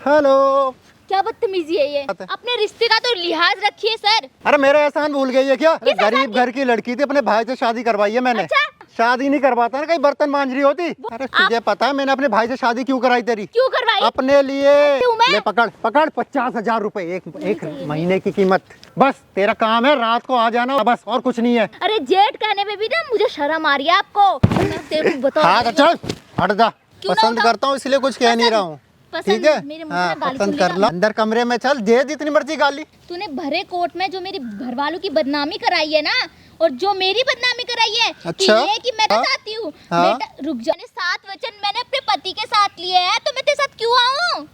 Hello. क्या बदतमीजी है ये? अपने रिश्ते का तो लिहाज रखिए सर। अरे मेरा एहसान भूल गई है क्या? किस एहसान गरीब घर की लड़की थी, अपने भाई से शादी करवाई है मैंने। अच्छा? शादी नहीं करवाता ना, कहीं बर्तन मांझ रही होती। अरे तुझे पता है मैंने अपने भाई से शादी क्यों कराई तेरी? क्यों करवाई? अपने लिए। क्यों मैं? ले पकड़ पकड़ 50,000 रुपए एक महीने की कीमत। बस तेरा काम है रात को आ जाना, बस और कुछ नहीं है। अरे जेठ कहने में भी ना मुझे शर्म आ रही है आपको। मैं तेरे को बताऊं। हाँ तो चल हट जा। क्यों ना पसंद उठाऊं? करता हूँ इसलिए कुछ कह नहीं रहा हूँ। ठीक है मेरे मुंह हाँ से गाली पसंद सुन लेगा। कर ला, अंदर कमरे में चल, दे जितनी मर्जी गाली। तूने भरे कोर्ट में जो मेरी घर वालों की बदनामी कराई है ना, और जो मेरी बदनामी कराई है अच्छा? कि मैं हाँ? चाहती हूँ हाँ? बेटा रुक जा। 7 वचन मैंने अपने पति के साथ लिए हैं, तो मैं तेरे साथ क्यों आऊँ?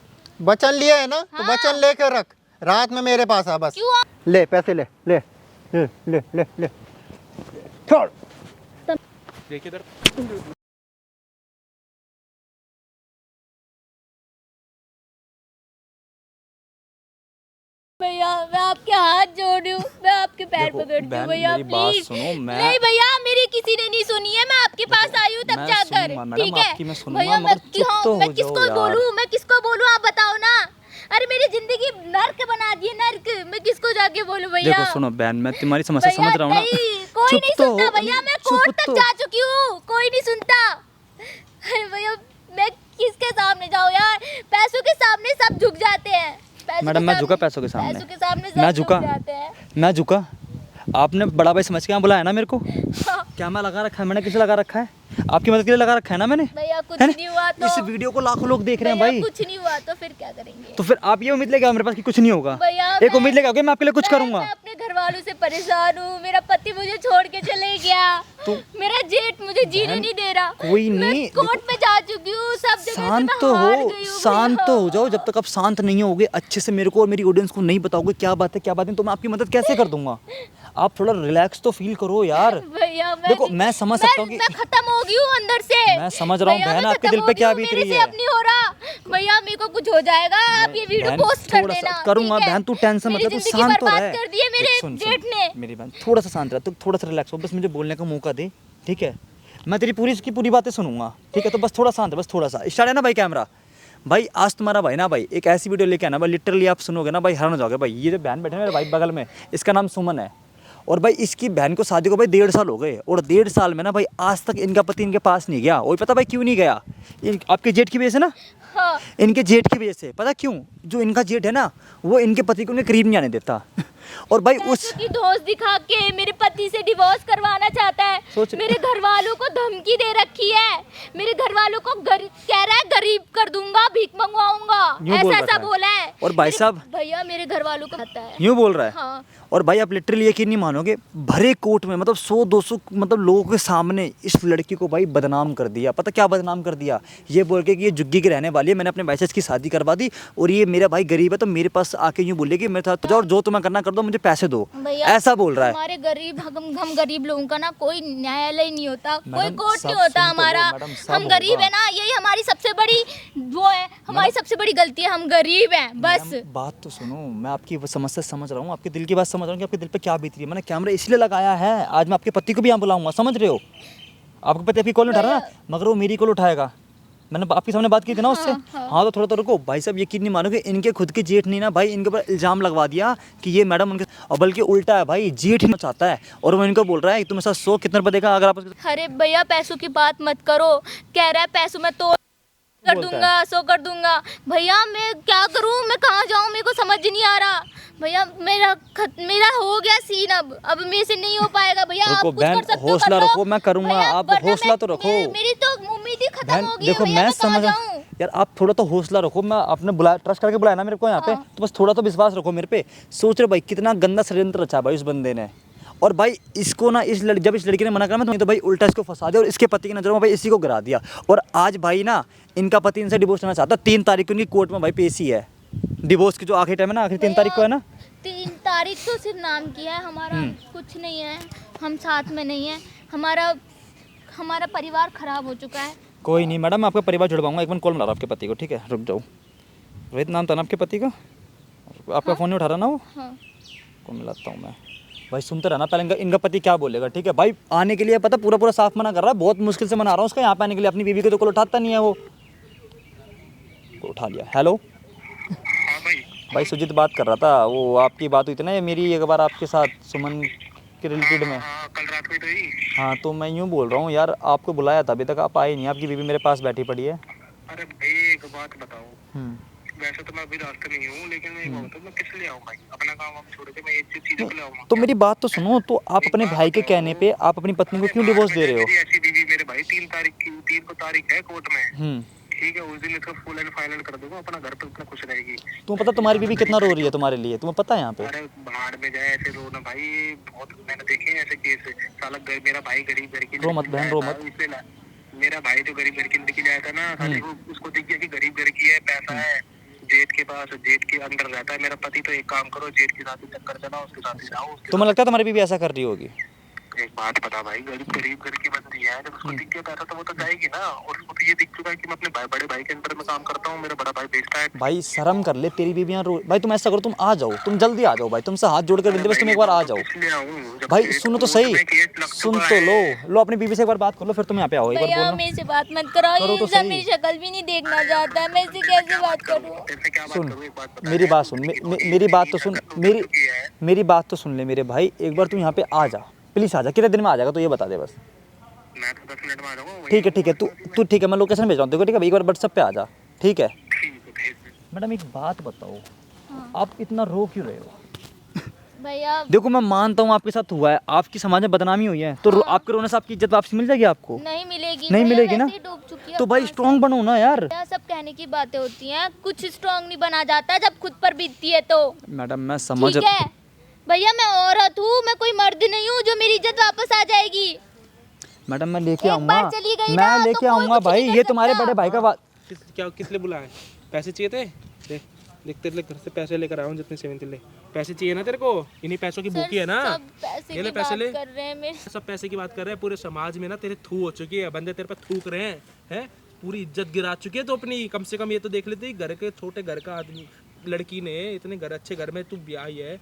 वचन लिया है ना तो हाँ। वचन लेकर रख, रात में मेरे पास आ बस। क्यों आऊं? ले पैसे ले ले ले ले ले, ले। छोड़। देखिए इधर। भैया मैं आपके हाथ जोड़ रही हूँ, मैं आपके पैर देखो, पकड़ती हूँ बहन, भैया मेरी बात प्लीज। सुनो, मैं- नहीं भैया मेरी किसी ने नहीं सुनी है, मैं आपके पास आई हूँ तब मैं जाकर। सुनूंगा, मैडम, ठीक है आपकी मैं सुनूंगा, भैया मगर चुप तो मैं हो किसको जाओ यार। बोलूँ, मैं किसको बोलूँ आप बताओ ना। अरे मेरी जिंदगी नर्क बना दी है, नर्क। मैं किसको जाके बोलूँ भैया? देखो सुनो बहन, मैं तुम्हारी समस्या भैया, समझ रहा हूँ ना। नहीं, कोई चुप नहीं तो सुनता हो, भैया, मैं चुप कोर्ट तक तो। जा चुकी हूँ, कोई नहीं सुनता। अरे भैया मैं किसके सामने जाऊँ यार? पैसों के सामने सब झुक जाते हैं। मैडम मैं झुका पैसों के सामने? पैसों के सामने सब मैं झुक झुका? जाते हैं। मैं झुका? आपने बड़ा भाई समझ के यहाँ बुलाया ना मेरे को? हाँ। क्या मैं लगा रखा है? मैंने किसे लगा रखा है? आपकी मदद के लिए लगा रखा है ना मैंने। भैया कुछ है ना? नहीं हुआ तो इस वीडियो को लाखों लोग देख रहे हैं भैया भाई। कुछ नहीं हुआ तो फिर क्या करेंगे? तो फिर आप ये उम्मीद लेके आओ मेरे पास कि कुछ नहीं होगा। भैया एक मैं- उम्मीद लेके आओगे मैं आपके लिए कुछ करूंगा। मैं अपने घर वालों से परेशान हूँ, मेरा पति मुझे छोड़ के चले गया। तो मेरा जेठ मुझे जीने नहीं दे रहा। कोई नहीं, मैं कोर्ट में जा चुकी हूँ, सब जगह से शांत मैं तो हार हो, गई हूँ शांत भैया। तो हो जाओ। जब तक आप शांत नहीं होगे अच्छे से मेरे को और मेरी ऑडियंस को नहीं बताओगे क्या बात है क्या बात नहीं, तो मैं आपकी मदद कैसे कर दूंगा? आप थोड़ा रिलैक्स तो फील करो यार। भैया देखो मैं समझ सकता हूँ कि मैं खत्म हो गई हूँ अंदर से। मैं समझ रहा हूँ भैया, बहन, मैं आपके खत्म दिल पे हो क्या गई हूँ, बीत रही मेरे से है। अब नहीं हो रहा भैया, मेरे को कुछ हो जाएगा। आप ये वीडियो बहन, पोस्ट कर थोड़ा सा देना। करूंगा ठीक है? बहन, तू टेंशन मत ले, मेरी तू जिंदगी शांत तो बर्बाद रह। कर दी है मेरे सुन, जेठ ने। मेरी बहन थोड़ा सा शांत रह, तू थोड़ा सा रिलैक्स हो, बस मुझे बोलने का मौका दे। ठीक है मैं तेरी पूरी इसकी पूरी बातें सुनूंगा। ठीक है तो बस थोड़ा शांत है, बस थोड़ा सा। स्टार्ट है ना भाई कैमरा? भाई आज तुम्हारा भाई ना भाई एक ऐसी वीडियो लेके आना भाई, लिटरली आप सुनोगे ना भाई हैरान हो जाओगे भाई। ये जो बहन बैठे हैं मेरे भाई बगल में, इसका नाम सुमन है। और भाई इसकी बहन को शादी को भाई 1.5 साल हो गए, और 1.5 साल में ना भाई आज तक इनका पति इनके पास नहीं गया। और पता भाई क्यों नहीं गया? आपके जेठ की वजह से ना। हाँ। इनके जेठ की वजह से। पता क्यों? जो इनका जेठ है ना वो इनके पति को उनके करीब नहीं आने देता। और भाई उस पैसों की धौंस दिखा के मेरे पति से डिवोर्स करवाना चाहता है। सोच- मेरे घर वालों को धमकी दे रखी है, मेरे घर वालों को कह रहा है गरीब कर दूंगा, भीख मंगवाऊंगा, यूं बोल ऐसा रखा ऐसा है। बोला है। और भाई साहब भैया मेरे घर वालों को पता है। यूँ बोल रहा है। हाँ। और भाई आप लिटरली यकीन नहीं मानोगे, भरे कोर्ट में मतलब 100-200 मतलब लोगों के सामने इस लड़की को भाई बदनाम कर दिया। पता क्या बदनाम कर दिया? ये बोल के कि ये जुग्गी की रहने वाली है, मैंने अपने भाई से इसकी शादी करवा दी, और ये मेरा भाई गरीब है तो मेरे पास आके यूँ बोले कि मेरे साथ जाओ और जो तुम्हें करना कर दो, मुझे पैसे दो। भैया ऐसा बोल रहा है। हमारे गरीब हम गरीब लोगों का ना कोई न्यायालय नहीं होता, कोई मैडम, कोर्ट सब नहीं होता सुन तो लो, हमारा। मैडम, सब हम गरीब होगा। है ना, यही हमारी सबसे बड़ी वो है, हमारी सबसे बड़ी गलती है, हम गरीब हैं बस। मैडम, बात तो सुनो, मैं आपकी समस्या समझ रहा हूँ, आपके दिल की बात समझ रहा हूँ कि आपके दिल पे क्या बीत रही है। मैंने कैमरा इसलिए लगाया है, आज मैं आपके पति को भी यहाँ बुलाऊंगा, समझ रहे हो? आपके पति आपकी कॉल नहीं उठा रहा ना, मगर वो मेरी कॉल उठाएगा। मैंने आपके सामने बात की थी ना उससे। हाँ तो थोड़ा तो रुको भाई साहब, यकीन नहीं मानोगे, इनके खुद के जेठ ने ना भाई इनके ऊपर इल्ज़ाम लगवा दिया कि ये मैडम उनके, और बल्कि उल्टा है भाई, जेठ ही चाहता है और वो इनको बोल रहा है तुम ऐसा 100 कितने रुपए देगा अगर आप। अरे भैया पैसों की बात मत करो, कह रहा है पैसों में तो कर बोलता दूंगा, सो कर दूंगा। भैया मैं क्या करूं, मैं कहाँ जाऊं, मेरे को समझ नहीं आ रहा। भैया मेरा हो गया सीन, अब मेरे से नहीं हो पाएगा। भैया आप रुको कुछ बहन, कर सकते हो, हौसला कर लो। रखो, मैं करूंगा, भैया, आप वरना हौसला तो रखो। मेरी तो उम्मीद ही खत्म बहन हो गई है। देखो भैया, मैं कहाँ समझ जाऊं? यार, आप थोड़ा तो हौसला रखो। मैं आपने बुलाया, ट्रस्ट करके बुलाया ना मेरे को यहाँ पे, तो बस थोड़ा तो विश्वास रखो मेरे पे। सोच रहे हो भाई कितना गंदा षड्यंत्र रचा भाई उस बंदे ने। और भाई इसको ना जब इस लड़की ने मना करा तो भाई उल्टा इसको फंसा दिया और इसके पति की नज़रों में भाई इसी को गिरा दिया। और आज भाई ना इनका पति इनसे डिवोर्स लेना चाहता। 3 तारीख को इनकी कोर्ट में भाई पेशी है डिवोर्स की, जो आखिरी टाइम है ना, आखिरी 3 तारीख को है ना। 3 तारीख तो सिर्फ नाम किया है, हमारा कुछ नहीं है, हम साथ में नहीं है, हमारा परिवार खराब हो चुका है। कोई नहीं मैडम, मैं आपका परिवार जुड़वाऊंगा। एक बार कॉल मिला रहा आपके पति को, ठीक है? रुक जाओ। रोहित नाम था ना आपके पति का? आपका फ़ोन नहीं उठा रहा ना वो? हाँ। को मिलाता हूँ मैं। भाई सुनते रहना पहले इनका पति क्या बोलेगा, ठीक है? भाई आने के लिए पता पूरा साफ मना कर रहा है, बहुत मुश्किल से मना रहा हूँ उसका यहाँ पे आने के लिए। अपनी बीवी को तो कॉल उठाता नहीं है वो। उठा लिया। हेलो भाई सुजीत बात कर रहा था, वो आपकी बात हुई थी ना ये मेरी एक बार आपके साथ सुमन के रिलेटेड में। हाँ, कल रात में तो ही। हाँ तो मैं यूँ बोल रहा हूँ यार, आपको बुलाया था अभी तक आप आए नहीं, आपकी बीवी मेरे पास बैठी पड़ी है। अरे भाई एक बात बताओ, वैसे तो मैं अभी रास्ते में ही हूँ, लेकिन मैं एक बात बताऊँ, मैं किस लिए आऊँ भाई? अपना काम वाम छोड़ के मैं एक चीज़ के लिए आऊँगा। तो मेरी बात तो सुनो, तो आप अपने भाई के कहने पे आप अपनी पत्नी को क्यों डिवोर्स दे रहे हो? मेरी ऐसी बीवी मेरे भाई 3 को तारीख है कोर्ट में, ठीक है, उस दिन इसका फुल एंड फाइनल कर दूंगा, अपना घर पे अपना खुश रहेगी। तुम्हें पता तुम्हारी बीवी कितना रो रही है तुम्हारे लिए, तुम्हें पता है यहाँ पे? अरे बाहर में जाए ऐसे रोना भाई, बहुत मैंने देखे हैं ऐसे केस। साला मेरा भाई गरीब घर की रो मत बहन, रो मत। मेरा भाई जो गरीब घर की लड़की जाया था ना, साले को उसको दिख गया कि गरीब घर की है, पैसा है, जेठ के पास, जेठ के अंडर रहता है मेरा पति। तो एक काम करो, जेठ के साथ ही चक्कर चलाओ, उसके साथ ही जाओ। तुम्हें लगता है तुम्हारी बीवी ऐसा कर रही होगी? एक बात पता भाई, गरीब घर की बंदी है, जब उसको दिख गया पैसा तो वो तो जाएगी ना। और उसको तो ये दिख चुका है कि मैं अपने बड़े भाई के अंडर में काम करता हूँ, मेरा बड़ा भाई बेचता है। भाई शर्म कर ले, तेरी बीवी यहाँ रो। भाई तुम ऐसा करो, तुम आ जाओ, तुम जल्दी आ जाओ भाई, तुमसे हाथ जोड़ कर विनती, बस तुम एक बार आ जाओ भाई। सुनो तो सही, सुन तो लो अपनी बीवी से एक बार बात कर लो, फिर तुम यहाँ पे आओ एक बार। भैया बोलो मेरे से बात मत कराओ, करो ये तो इंसान सही। मेरी शक्ल भी नहीं देखना चाहता, मैं इससे कैसे बात करूँ? सुन मेरी बात सुन, मेरी बात तो सुन, मेरी बात तो सुन ले मेरे भाई, एक बार तू यहाँ पे आ जा प्लीज, आ जा। कितने दिन में आ जाएगा तो ये बता दे बस। मैं तो 10 मिनट में आ जाऊंगा। ठीक है तू ठीक है, मैं लोकेशन भेज रहा हूँ देखो, ठीक है भाई, एक बार व्हाट्सएप पे आ जा, ठीक है? मैडम एक बात बताओ, आप इतना रो क्यों रहे हो? भैया देखो मैं मानता हूँ आपके साथ हुआ है, आपकी समाज में बदनामी हुई है, तो आपके रोने से आपकी इज्जत वापस मिल जाएगी आपको? नहीं मिलेगी, नहीं भैया मिलेगी ना? वैसे ही डूब चुकी है। तो भाई स्ट्रांग बनो ना यार। भैया सब कहने की बातें होती हैं, कुछ स्ट्रांग नहीं बना जाता जब खुद पर बीतती है तो। मैडम मैं समझ, ठीक है भैया, मैं औरत हूँ, मैं कोई मर्द नहीं हूँ जो मेरी इज्जत वापस आ जाएगी। मैडम मैं लेके एक आऊंगा, बार चली गई ना, मैं तो लेके कोई आऊंगा कुछ भाई, नहीं कर ये तुम्हारे सकता। बड़े भाई का बात। किस लिए बुलाए? पैसे चाहिए थे? देख तेरे लिए घर से पैसे लेकर आया हूँ, जितने सेवन ले पैसे चाहिए ना तेरे को, इन्हीं पैसों की भूखी है ना। सब पैसे ये ले की पैसे बात ले। कर रहे हैं मेरे। सब पैसे की बात कर रहे हैं, पूरे समाज में ना तेरे थू हो चुकी है, बंदे तेरे पर थूक रहे हैं, पूरी इज्जत गिरा चुकी है। तो अपनी कम से कम ये तो देख लेते, घर के छोटे घर का आदमी लड़की ने इतने घर अच्छे घर में तू ब्याही है,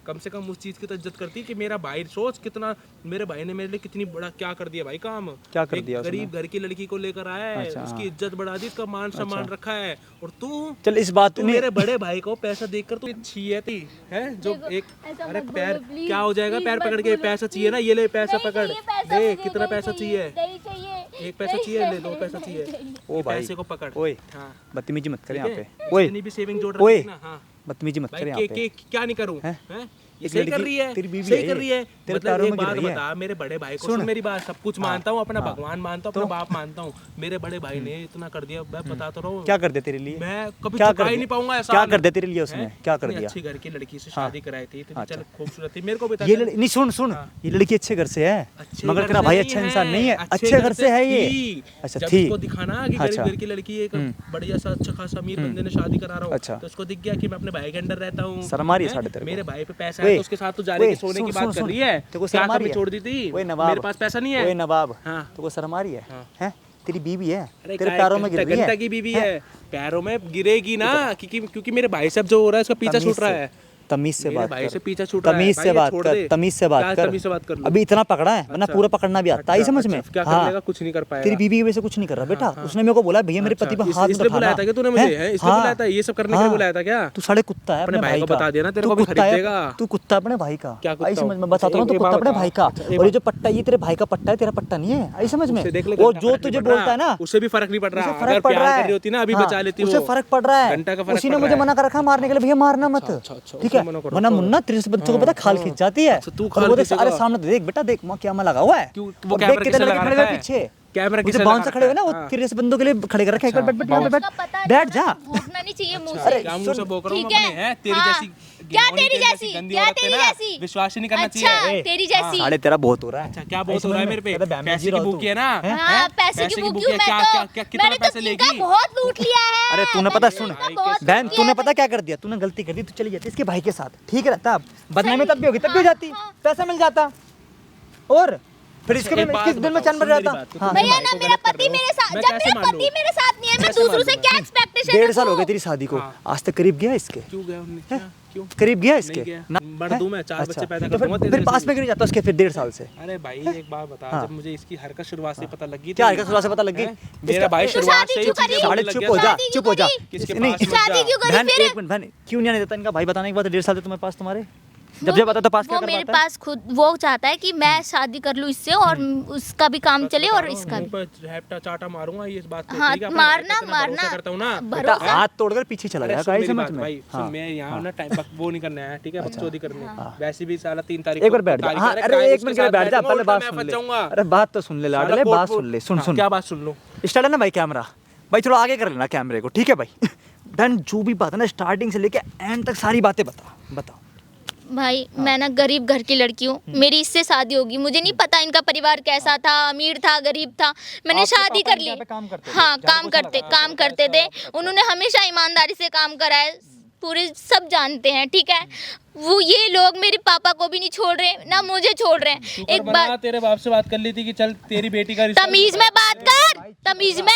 कम से कम उस चीज़ की तो इज्जत करती कि मेरा भाई, सोच कितना मेरे भाई ने मेरे लिए कितनी बड़ा क्या कर दिया भाई काम। क्या कर एक दिया उसने? गरीब घर की लड़की को लेकर आया है, अच्छा, उसकी हाँ। इज्जत बढ़ा दी, उसका मान सम्मान रखा है। और तू चल इस बात तू नहीं, मेरे बड़े भाई को पैसा देकर तू छी है जो देखो, एक, ऐसा अरे मत पैर बोलो, please, क्या हो जाएगा, please पैर मत पकड़ के बोलो। पैसा चाहिए ना, ये ले पैसा नहीं पकड़ चाहिए पैसा दे, मुझे, कितना नहीं पैसा चाहिए? नहीं चाहिए, एक पैसा नहीं चाहिए, ले 2 पैसा चाहिए। ओ भाई पैसे को पकड़। ओए हाँ बदतमीजी मत कर ठीक यहाँ है? पे, ओए जितनी भी सेविंग जोड़ ओए, रखी है ना, हाँ बदतमीजी मत कर भाई यहाँ पे। क्या नहीं करूँ? हैं? हैं? ये एक सही कर लड़की- रही है, तेरी बीवी सही है कर रही है। तेरे मतलब पैरों एक में गिर बात रही है। बता, मेरे बड़े भाई को सुन। सुन मेरी बात, सब कुछ मानता हूँ, अपना भगवान मानता हूँ, अपना तो- बाप मानता हूँ। मेरे बड़े भाई ने इतना कर दिया, मैं बताता रहा हूँ। क्या कर दिया तेरे लिए? मैं कभी क्या चुका कर ही दिया? नहीं पाऊंगा ऐसा। क्या कर दिया तेरे लिए उसने? क्या कर इतनी दिया? अच्छी घर की लड़की से हाँ। शादी कराई थी, इतनी अच्छा। चल खूबसूरत थी, मेरे को बता ये नहीं सुन, ये लड़की अच्छे घर से है, अच्छे मगर घर तेरा से भाई नहीं अच्छा इंसान नहीं है, अच्छे घर से है ये। अच्छा जब थी, उसको दिखाना कि गरीब अच्छा। घर की लड़की एक बढ़िया सा अच्छा खासा अमीर बंदे ने शादी करा रहा हूँ, अच्छा। तो उसको दिख गया कि मैं अपने भाई के अंडर रहता हूँ। शर्म आ रही है हैं? साढ़े तेरे को? मेरे भाई पे पैसा ओए, है तो उसके साथ तो जाने ओए, की सोने सुन, की सुन, बात कर सुन। रही है। तेरे को क्या शर्म आ रही कमी है? छोड़ दी थी? ओए नवाब, मेरे पास पैसा नहीं है। ओए नवाब, हाँ। तेरे को शर्म आ रही है? हाँ। हैं? तेरी बीवी है, अरे तेरे पैरों में गिर रही घंटा है। की बीवी है, पैरों में गिरेगी ना, क्योंकि मेरे भाई से अब जो हो रहा है उसका पीछा छूट रहा है। तमीज से मेरे बात भाई कर, से पीछा छूट रहा है। तमीज भाई से ये बात छोड़ कर, दे। तमीज से बात क्या कर। तमीज से बात कर लूं? अभी इतना पकड़ा है, वरना पूरा पकड़ना भी आता है, ये समझ में? क्या कर लेगा? कुछ नहीं कर पाएगा। तेरी बीवी की वजह से कुछ नहीं कर रहा बेटा, उसने मेरे को बोला भैया मेरे पति पे हाथ मत इसलिए बुलाया था क्या तूने मुझे? हैं? हैं? इसलिए हाँ, बुलाया था? ये सब करने के लिए हाँ। बुलाया था क्या? तू साढ़े कुत्ता है अपने अपने भाई को का। बता देना, तेरे तू को भी कुत्ता है, खरीदेगा। तू कुत्ता अपने भाई का। क्या कुत्ता आई समझ हूँ? में बताता हूँ, एक तू कुत्ता बात अपने बता। भाई का। अच्छा, एक और ये जो पट्टा है ये तेरे भाई का पट्टा है, तेरा पट्टा नहीं है, आई समझ में? उसे देख ले, और घंटा जो फर्क तुझे नहीं पड़ बोलता है रहा। ना, उसे भी फर्क नहीं पड़ रहा। उसे अगर फर्क पड़ प्यार रहा कर है, रही होती ना अभी हाँ, बचा लेती उसे वो। फर्क पड़ रहा है। घंटा का फर्क उसी ने पड़ मुझे रहा है। मना कर रखा मारने के लिए, भैया मारना मत, अच्छा, ठीक है? उसे मना करो। वरना मुन्ना 30 बच्चों को पता खाल खींच जाती है। अच्छा, तू और खाल वो देख, खींचेगा। अरे सामने तो देख बेटा, देख वहाँ कैमरा लगा हुआ है, क्यों? वो और कैमरा देख कितने किसने लड़के लगा खड़े हुए रखा है? पीछे, कैमरा मुझे किसने बाउंसर लगा खड़े हुए ना, रखा वो है? 30 बंदों के लिए खड़े कर रखे हैं। बैठ यहाँ पे बैठ, उसका पता है, बैठ जा। भौंकना नहीं चाहिए मुंह अरे से। क्या मुंह से बोक रहा हूँ ठीक मैं है? अपने? हैं? तेरी हाँ। जैसी क्या गिनौनी, तेरी जैसी? गंदी क्या औरत पे तेरी ना जैसी? विश्वास ही नहीं करना अच्छा, चाहिए। तेरी जैसी। साढ़े तेरा बहुत हो रहा है। अच्छा, क्या बहुत हो रहा है मेरे पे? कहता पैसे की भूखी है ना? हाँ, पैसे की भूखी हूँ मैं तो। कितना मैंने तो पैसे इनका लेगी? बहुत लूट लिया है। अरे तूने पता, मैंने सुन इनका बहुत बहन, लूट लिया तूने है। पता क्या कर दिया? तूने गलती कर दी, तू चली जाती इसके भाई के साथ, ठीक रहता? अब बदनामी तब भी होगी, तब भी हो जाती, हाँ। पैसा मिल जाता। और फिर इसके एक बात दिल में बताओ, चैन बढ़ सुन मेरी जाता। बात, हाँ, भैया भाई ना को मेरा गलत कर पति रहे हो। मेरे साथ, मैं जब कैसे मेरा मान पति लूं? मेरे साथ नहीं है, मैं कैसे दूसरों मान से लूं? क्या एक्सपेक्टेशन 1.5 साल हो गए तेरी शादी को, हाँ। आज तक करीब गया इसके? क्यों गया हमने क्या? क्यों करीब गया इसके? नहीं गया। ना? बढ़ दूं मैं, 4 अच्छा, बच्चे पैदा तो कर दूंगा फिर तेरे पास से। में क्यों नहीं जाता उसके फिर 1.5 साल से? अरे भाई एक बात बता, हाँ। जब मुझे इसकी हरकत शुरुआत से पता लगी क्या हरकत शुरुआत से पता लग गई? मेरा भाई तो शुरुआत शादी से ही क्यों चीजें करी? बोलने साले लग चुप गया हो था। जा, शादी चुप हो जा। क्यों किसके नहीं, पास मत शादी जा। क्यों करी बहन फिर? एक मिनट, बहन क्यों नहीं आने देता इनका भाई बताने के बाद 1.5 साल से तुम्हारे पास तुम्हारे? जब आता तो पास क्या वो मेरे करवाता है? पास खुद वो चाहता है कि मैं शादी कर लूं इससे और उसका भी काम चले और इसका मुंह भी। पे झैपटा चाटा मारूंगा ये इस बात पे, हाँ, ठीक है? अपने भाई पे मारना, इतना भरोसा मारना। करता हूं ना। बेटा भरोसा। हाथ तोड़कर पीछे चला अरे गया सुन काहे मेरी समझ बात में? भाई, सुन हाँ। मैं यहाँ ना टाइम वो नहीं करना है, ठीक है? बकचोदी करनी है। वैसे भी साला 3 तारीख एक बार को बैठ जा। तारीख हाँ, है, अरे गाइस एक के मिनट के लिए साथ बैठ जा, बैठूंगा, पहले उल्टा बात मैं सुन फंस ले। जाऊंगा। अरे बात तो सुन ले साला लाडले, कोर्ट बात वोर्ट- सुन ले, सुन हाँ, सुन। क्या बात सुन लो? स्टार्ट है ना भाई कैमरा, भाई थोड़ा आगे कर लेना कैमरे को, ठीक है भाई? डन, जो भी बात है ना स्टार्टिंग से लेके एंड तक सारी बातें बता। भाई मैं ना गरीब घर की लड़की हूँ, मेरी इससे शादी होगी। मुझे नहीं पता इनका परिवार कैसा था, अमीर था, गरीब था। मैंने आपके शादी पापा कर इनके ली। यहाँ पे काम करते थे? हाँ, जहाँ काम पोछा करते लगा? काम करते थे। उन्होंने हमेशा ईमानदारी से काम करा है, पूरे सब जानते हैं, ठीक है? वो ये लोग मेरे पापा को भी नहीं छोड़ रहे ना मुझे छोड़ रहे हैं। एक बार तेरे बाप से बात कर ली थी कि चल तेरी बेटी का रिश्ता- तमीज में बात कर, तमीज चुप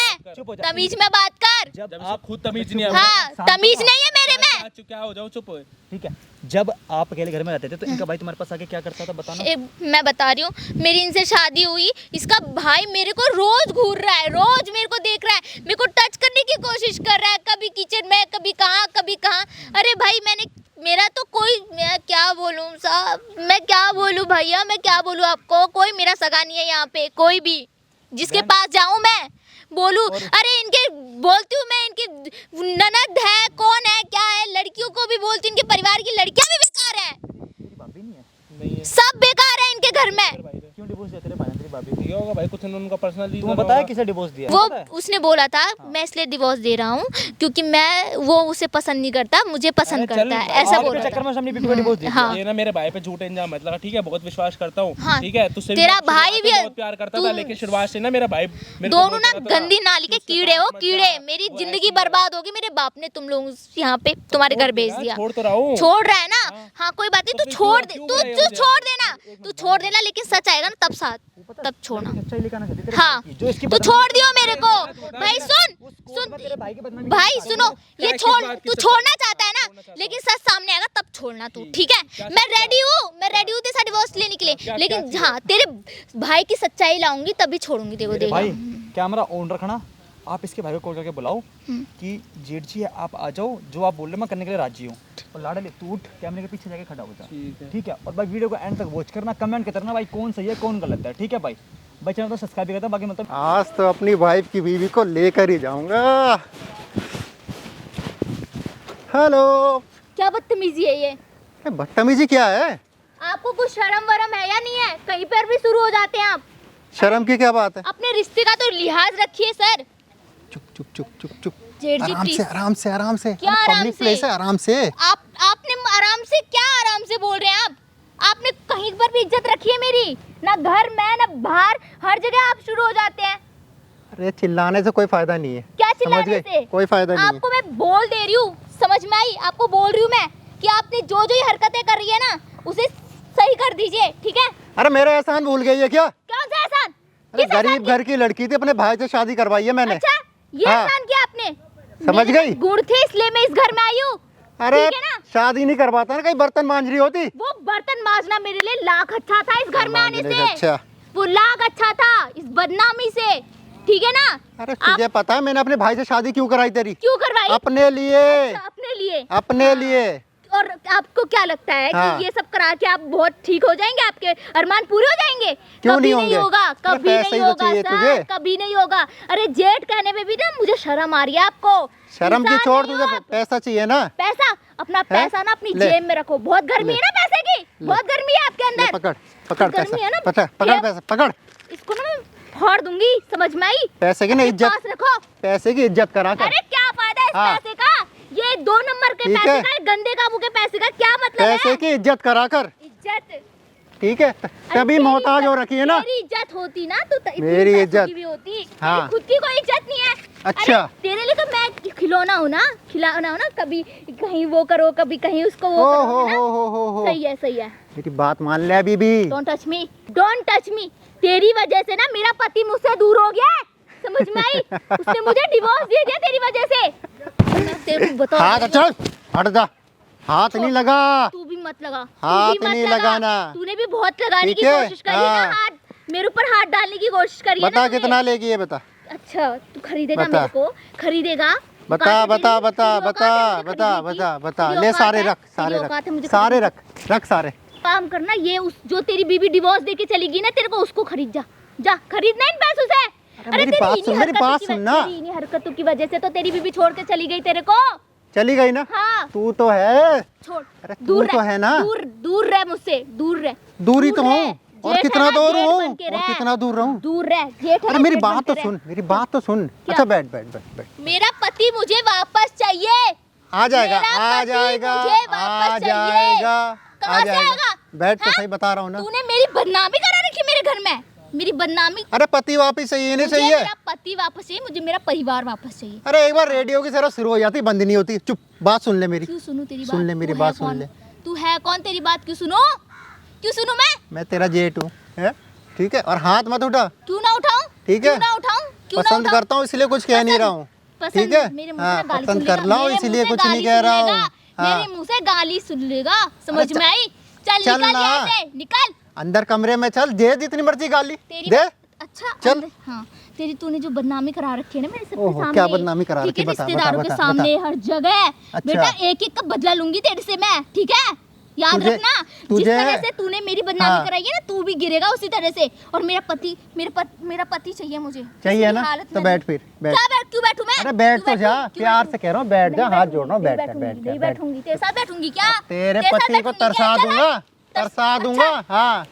हो में जा। तमीज में बात कर। जब आप खुद तमीज नहीं आ हाँ, तमीज नहीं है मेरे में। क्या हो जाओ, चुप हो। ठीक है, जब आप अकेले घर में रहते थे तो इनका भाई तुम्हारे पास आके क्या करता था बताना? मैं बता रही हूँ, मेरी इनसे शादी हुई, इसका भाई मेरे को रोज घूर रहा है, रोज मेरे को देख रहा है, मेरे को टच करने की कोशिश कर रहा है, कभी किचन में, कभी कहाँ कभी कहाँ। अरे भाई मेरा तो कोई, मैं क्या बोलूँ साहब, मैं क्या बोलूँ भैया, मैं क्या बोलूँ आपको? कोई मेरा सगा नहीं है यहाँ पे, कोई भी जिसके पास जाऊँ मैं बोलूँ। अरे इनके बोलती हूँ मैं, इनकी ननद है, कौन है, क्या है, लड़कियों को भी बोलती हूँ, इनके परिवार की लड़कियाँ भी बेकार है, भाभी नहीं है? नहीं है सब बेकार है इनके घर में। क्यों डिवोर्स दिया तेरे भाई ने तेरी भाभी को? ये होगा भाई, कुछ उनका पर्सनल तुम्हें बताया किसे डिवोर्स दिया? वो पता है? उसने बोला था मैं इसलिए डिवोर्स दे रहा हूँ क्योंकि वो उसे पसंद नहीं करता, मुझे पसंद अरे चल, करता है, ऐसा आपके बोल रहा चक्कर में था। हमने बीपी को डिवोर्स दिया। हाँ। ये ना मेरे भाई पे झूठे इंजाम मत लगा, ठीक है? बहुत विश्वास करता हूँ, हाँ, ठीक है? तुझसे भी तेरा मैं शुरुआत भाई से भी- बहुत प्यार करता था, तू- लेकिन शुरुआत से ना मेरा भाई मेरे को दोनों ना बोलता था, गंदी नाली के उसके कीड़े हो, पास मत कीड़े। जा। मेरी वो जिंदगी ऐसी बर्बाद होगी, मेरे बाप ने तुम लोग यहाँ पे तुम्हारे घर भेज दिया। छोड़ तो रहा हूँ। छोड़ रहा है ना? हाँ, कोई बात नहीं, तो तू फिर छोड़ क्यों- दे, क्यों तू बुलाया तू मुझे? छोड़ देना, तू छोड़ देना, लेकिन सच आएगा ना तब साथ, तब छोड़ना। सच्चाई लेकर आना चाहती तेरे हाँ, भाई की, जो इसकी तू बदनामी- छोड़ दियो मेरे को। भाई सुन तेरे भाई की बदनामी भाई सुनो, ये किस छोड़, बात की तू सच्चाई? छोड़ना चाहता है ना, लेकिन सच सामने आएगा तब छोड़ना तू, ठीक है? मैं रेडी हूँ तेरे साथ डिवोर्स लेने के लिए, लेकिन हाँ तेरे भाई की सच्चाई लाऊंगी तभी छोड़ूंगी तेरे को। मेरे देगा भाई कैमरा ऑन रखना, आप इसके भाई को कॉल करके बुलाओ कि जेठ जी आप आ जाओ, जो आप बोल रहे मैं करने के लिए राजी हूँ। और लाडले तू उठ, कैमरे के पीछे जाके खड़ा हो जा, ठीक है? और भाई वीडियो को एंड तक वॉच करना, कमेंट के तरना भाई कौन सही है कौन गलत है, ठीक है भाई? भाई चैनल को सब्सक्राइब भी करता, बाकी मतलब आज तो अपनी वाइफ की बीवी को लेकर ही जाऊंगा। हेलो। क्या बदतमीजी है ये? ये बदतमीजी क्या है? आपको कुछ शर्म वरम है या नहीं है? कहीं पर भी शुरू हो जाते हैं आप। शर्म की क्या बात है? अपने रिश्ते का तो लिहाज रखिए सर। चुप चुप चुप चुप चुप। जेठ जी आराम प्लीज। से आराम से आराम से। क्या अरे आराम पब्लिक से? प्लेस है, आराम से। आपने आराम से, क्या आराम से बोल रहे हैं आप? आपने कहीं पर भी इज्जत रखी है मेरी? ना घर में ना बाहर, हर जगह आप शुरू हो जाते हैं। अरे चिल्लाने से कोई फायदा नहीं है। क्या समझ चिल्लाने गए? से? कोई फायदा नहीं है। आपको मैं बोल दे रही हूँ, समझ में आई? आपको बोल रही हूँ मैं कि आपने जो जो ये हरकतें कर रही है ना, उसे सही कर दीजिए, ठीक है? अरे मेरा एहसान भूल गई है क्या? कौन सा एहसान? अरे किस एहसान गरीब की? घर की लड़की थी, अपने भाई से शादी करवाई है मैंने। अच्छा, ये हाँ। एहसान किया आपने? समझ मेरे गई? गुड़ थे इसलिए मैं इस घर में आई हूँ। अरे ठीक है ना? शादी नहीं करवाता ना, कहीं बर्तन मांझ रही होती। वो बर्तन मांजना मेरे लिए लाख अच्छा था इस घर में आने मांझने से। से अच्छा। वो लाख अच्छा था इस बदनामी से, ठीक है ना? अरे तुझे पता है मैंने अपने भाई से शादी क्यों कराई तेरी? क्यों करवाई? अपने लिए। अच्छा, अपने लिए। अपने लिए। और आपको क्या लगता है हाँ। कि ये सब करा के आप बहुत ठीक हो जाएंगे? आपके अरमान पूरे हो जाएंगे? क्यों कभी नहीं नहीं होंगे? होगा, अरे कभी पैसे नहीं ही तो होगा चाहिए सर, तुझे। कभी नहीं होगा। अरे जेठ कहने में भी ना मुझे शर्म आ रही है आपको। शर्म की इंसान छोड़, नहीं तुझे हो आप। पैसा चाहिए ना? पैसा, अपना पैसा ना अपनी ले। जेब में रखो। बहुत गर्मी है ना पैसे की, बहुत गर्मी है आपके ले अंदर। पकड़ पकड़ गर्मी है ना? पैसा, पकड़ ये- पैसा, पकड़। इसको ना मैं फाड़ दूंगी, समझ में आई? पैसे की ना अपने इज्जत, पास रखो। पैसे की इज्जत करा कर। अरे क्या फायदा है इस हाँ। पैसे का? ये 2 नंबर के ठीक पैसे है। का, गंदे काबू के पैसे का क्या मतलब पैसे है? की इज्जत करा कर, इज्जत। ठीक है? अरे तभी तेरी मोहताज हो इज्जत- रखी है ना। तेरी इज्जत होती ना तो इतनी मेरी पैसों इज्जत। की भी होती। हाँ। तेरी खुद की कोई इज्जत नहीं है। अच्छा। अरे तेरे लिए तो मैं खिलौना हूँ ना, खिलौना हूँ ना। कभी कहीं वो करो, कभी कहीं उसको वो ओ करो, है ना? हो। सही है, सही है। मेरी बात मान ले अभी भी। Don't touch me, don't touch me. तेरी वजह से ना मेरा पति मुझसे दूर हो गया है, समझ में आई? उसने मुझे डिवोर्स दे दिया तेरी वजह से। मैं तेरे को बता हाथ चल, हट जा, हाथ नहीं लगा। तू भी मत लगा, हाथ तू भी मत नहीं लगा। लगाना। तूने भी बहुत लगाने ठीक की है? कोशिश करी है हाँ। ना, हाथ मेरे ऊपर हाथ डालने की कोशिश करी है बता ना तूने। कितना लेगी ये बता। अच्छा तू खरीदेगा बता। मेरे को, खरीदेगा? बता औकात है बता तेरी? बता तेरी बता औकात है मुझे बता खरीदने की? बता बता तेरी ले औकात सारे है? रख, तेरी सारे औकात है रख, मुझे सारे खरीदने रख, रख सारे। काम करना, ये उस जो तेरी बीवी डिवोर्स देके चलेगी ना तेरे को, उसको खरीद जा, जा खरीदना इन पैसों से। मेरी तेरी बात इन्हीं सुन, मेरी हरकतों बात की सुन वजह- ना। तेरी इन्हीं हरकतों की वजह से तो तेरी बीवी छोड़ के चली गई तेरे को। चली गई ना? हाँ तू तो है, छोड़, अरे तू दूर तो रह, है ना? दूर दूर रह मुझसे, दूर रह। दूरी तो दूर हूँ, रह। और जेठ कितना है ना, दूर जेठ हूँ, बन के और रह। कितना दूर रहूँ? दूर रह, जेठ है अरे ना, मेरी जेठ बात बन तो के सुन, रह। मेरी बात तो सुन। क्या? अच्छा बैठ बैठ बैठ बैठ। मेरा पति मुझे वापस चाहिए। आ जाएगा, मेरा आ पति जाएगा, मुझे वापस आ चाहिए। जाएगा, कहाँ आ से आएगा? जाएगा। बैठ तो हाँ? सही बता रहा हूँ ना। तूने मेरी बदनामी करा रखी मेरे घर में, मेरी बदनामी। अरे पति वापिस चाहिए नहीं मुझे चाहिए? मेरा पति वापस चाहिए, मुझे मेरा परिवार वापस चाहिए। अरे एक बार रेडियो की तरह शुरू हो जाती, बंद नहीं होती। चुप, बात सुन ले मेरी। क्यों सुनूं तेरी बात? सुन ले मेरी तू बात, है सुन कौन? ले। तू है कौन? तेरी बात क्यों सुनो? क्यों सुनूं मैं? मैं तेरा जेठ हूँ, है? ठीक है, और हाथ मत उठा। क्यों ना उठाऊं? ठीक है? क्यों ना उठाऊं? क्यों ना पसंद उठाऊं? करता हूँ इसलिए कुछ कह नहीं रहा हूँ। पसंद- ठीक है? मेरे मुंह से हाँ, ना गाली पसंद सुन कर लेगा, रहा हूँ मेरे इसलिए मुंह से कुछ नहीं गाली कह रहा सुन हूँ। लेगा, हाँ। मेरे मुंह से गाली सुन लेगा, समझ अरे में आई? चल चल निकल ना। यहाँ से, निकल। अंदर कमरे में चल, दे जितनी मर्जी गाली तेरी दे। अच्छा चल। हाँ, तेरी तूने जो बदनामी करा रखी है ना मेरे सबके ओहो, सामने, क्या बदनामी करा ठीक है, रखी? बता, रिश्तेदारों बता, के बता, सामने बता। हर जगह। अच्छा। बेटा एक एक का बदला लूंगी तेरे से मैं, ठीक है? याद तुझे- रखना, जिस तुझे- तरह से तूने मेरी बदनामी हाँ। कराई है ना, तू भी गिरेगा उसी तरह से। और मेरा पति, मेरा पति चाहिए मुझे, चाहिए किसी ना? हालत तो में बैठ नहीं। फिर, बैठ। क्या बैठ? क्यों बैठूं मैं? अरे बैठ क्यों तो जा, बैठूं? क्यों प्यार बैठूं? से कह रहा हूँ, बैठ जा, नहीं हाथ बैठूंगी, जोड़ रहा हूँ, नहीं बैठ जा, बैठूंगी, बैठ जा, नहीं बैठ। बैठूंगी, तेरे साथ बैठूंगी क्या? तेरे साथ पति को बैठूंगी क्या? तरसा चल दूंगा, हट। तरसा अच्छा। दूंगा। हाँ,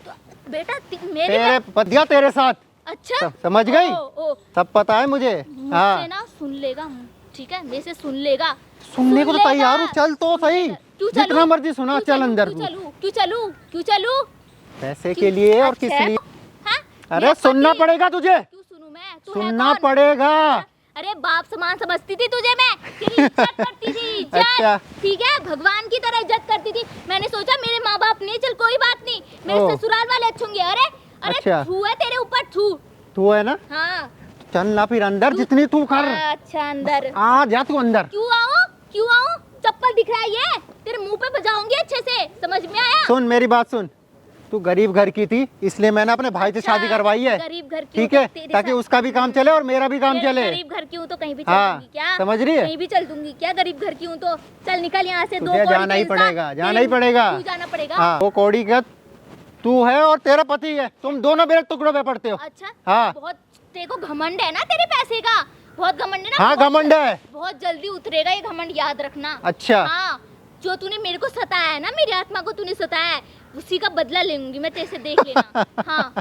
बेटा मेरे तेरे पतिया तेरे साथ, अच्छा समझ गई? ओ, सब पता है मुझे। मुझसे हाँ, ना सुन लेगा, ठीक है? मेरे से सुन लेगा। सुनने को तो सुन तैयार हूँ, लेगा। चल तो सही। क्यों चलूं? जितना मर्जी सुना, क्यों चल चलूं? अंदर। क्यों चलूं? क्यों चलूं? क्यों चलूं? पैसे के लिए और किस अच्छा। लिए? हाँ? अरे मेरा सुनना पति- पड़ेगा तुझे, क्यों सुनूं मैं? तू है सुनना कौन? पड़ेगा। अरे बाप समान समझती थी तुझे मैं, तेरी इज्जत करती थी, इज्जत। अच्छा। ठीक है, भगवान की तरह इज्जत करती थी। मैंने सोचा मेरे माँ बाप नहीं, चल कोई बात नहीं, मेरे ओह। ससुराल वाले अच्छे होंगे। अरे अरे अच्छा। थू है तेरे ऊपर, थू। तू है ना? हाँ चल ना फिर अंदर, जितनी तू कर। अच्छा अंदर आ जा तू अंदर। क्यों आऊं? क्यों आऊं? चप्पल दिख रहा है ये, तेरे मुंह पे बजाऊंगी अच्छे से, समझ में आया? सुन मेरी बात सुन, तू गरीब घर की थी, इसलिए मैंने अपने भाई से अच्छा, शादी करवाई है। गरीब घर की ठीक हूं है, तो तेरे ताकि साथ- उसका भी काम चले और मेरा भी काम मैं चले। गरीब घर की हूँ तो कहीं भी चल हाँ, दूंगी क्या? समझ रही है? कहीं भी चल दूंगी क्या? गरीब घर की हूँ तो चल निकल यहाँ से। दो तुझे कौड़ी जाना के ही इंसान, पड़ेगा, जाना तेरे- ही पड़ेगा। क्यों जाना पड़ेगा? हाँ, वो कौड़ी का तू है और तेरा पति है, तुम दोनों मेरे टुकड़ों पे पड़ते हो। अच्छा हाँ। बहुत तेरे को घमंड है ना तेरे पैसे का, बहुत घमंड है ना? हाँ, बहुत- घमंड है। बहुत जल्दी उतरेगा ये घमंड, याद रखना। अच्छा। हाँ, जो तूने मेरे को सताया है ना, मेरी आत्मा को तूने सताया है, उसी का बदला लूंगी मैं तेरे से, देख लेना। हाँ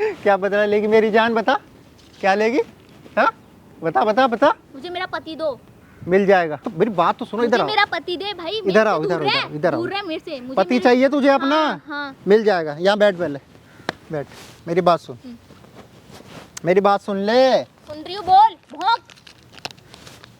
क्या बदला लेगी मेरी जान? बता, क्या लेगी? हाँ, बता बता बता। मुझे मेरा पति दो, मिल जाएगा। तो मेरी बात तो सुनो, मुझे इधर आओ। मेरा पति दे भाई। मेरे इधर से आओ, दूर इधर रह, इधर इधर आओ। दूर रह मेरे से। मुझे पति मेरे- चाहिए तुझे अपना? हाँ। मिल जाएगा। यहाँ बैठ पहले, बैठ, मेरी बात सुन, मेरी बात सुन ले। सुन रही हूँ, बोल भौंक।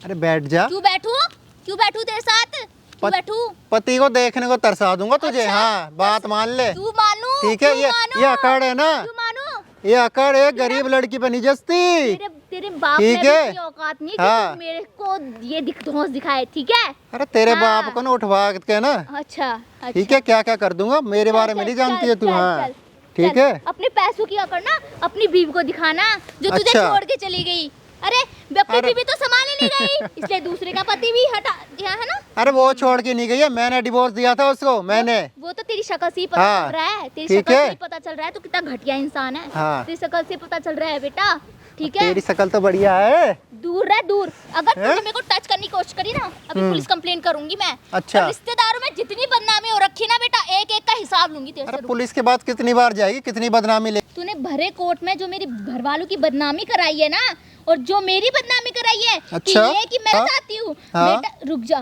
अरे बैठ जा। क्यों बैठूं? क्यों बैठूं तेरे साथ? क्यों पत- बैठूं? पति को देखने को तरसा दूंगा तुझे। अच्छा, हाँ, बात मान ले। क्यों मानूं? ठीक है, क्यों मानूं? ये अकड़ है ना, क्यों मानूं? ये अकड़ एक गरीब लड़की पे नहीं जचती। तेरे तेरे बाप ठीक ने भी है? इतनी औकात नहीं कि हाँ। तू मेरे को ये धौंस दिखाए, ठीक है? अरे तेरे हाँ। बाप को ना उठवा के ना, अच्छा अच्छा। ठीक है, क्या क्या कर दूंगा, मेरे बारे में चल, नहीं जानती चल, है तू। चल, हाँ, चल, ठीक चल। है। अपने पैसों की अकड़ ना अपनी बीवी को दिखाना, जो तुझे अच्छा। छोड़ के चली गई। अरे अपनी अरे- बीवी तो संभाल ही नहीं गई, इसलिए दूसरे का पति भी हटा दिया है ना। अरे वो छोड़ के नहीं गई है, मैंने डिवोर्स दिया था उसको, मैंने। वो तो तेरी शक्ल से ही पता हाँ, चल रहा है, तेरी ठीक शक्ल से है। ही पता चल रहा है, तू कितना घटिया इंसान है। हाँ। तेरी शक्ल से पता चल रहा है बेटा, ठीक है? तेरी शक्ल तो बढ़िया है। दूर रह, दूर। अगर हैं? तूने मेरे को टच करने की कोशिश करी ना, अभी पुलिस कंप्लेंट करूंगी मैं। अच्छा। और रिश्तेदारों में जितनी बदनामी हो रखी ना बेटा, एक एक का हिसाब लूंगी तेरे अरे से। पुलिस के बाद कितनी बार जाएगी, कितनी बदनामी ले। तूने भरे कोर्ट में जो मेरे घर वालों की बदनामी कराई है ना, और जो मेरी बदनामी कराई है कि अच्छा? ये कि मैं हाँ? चाहती हूँ, हाँ? बेटा रुक जा,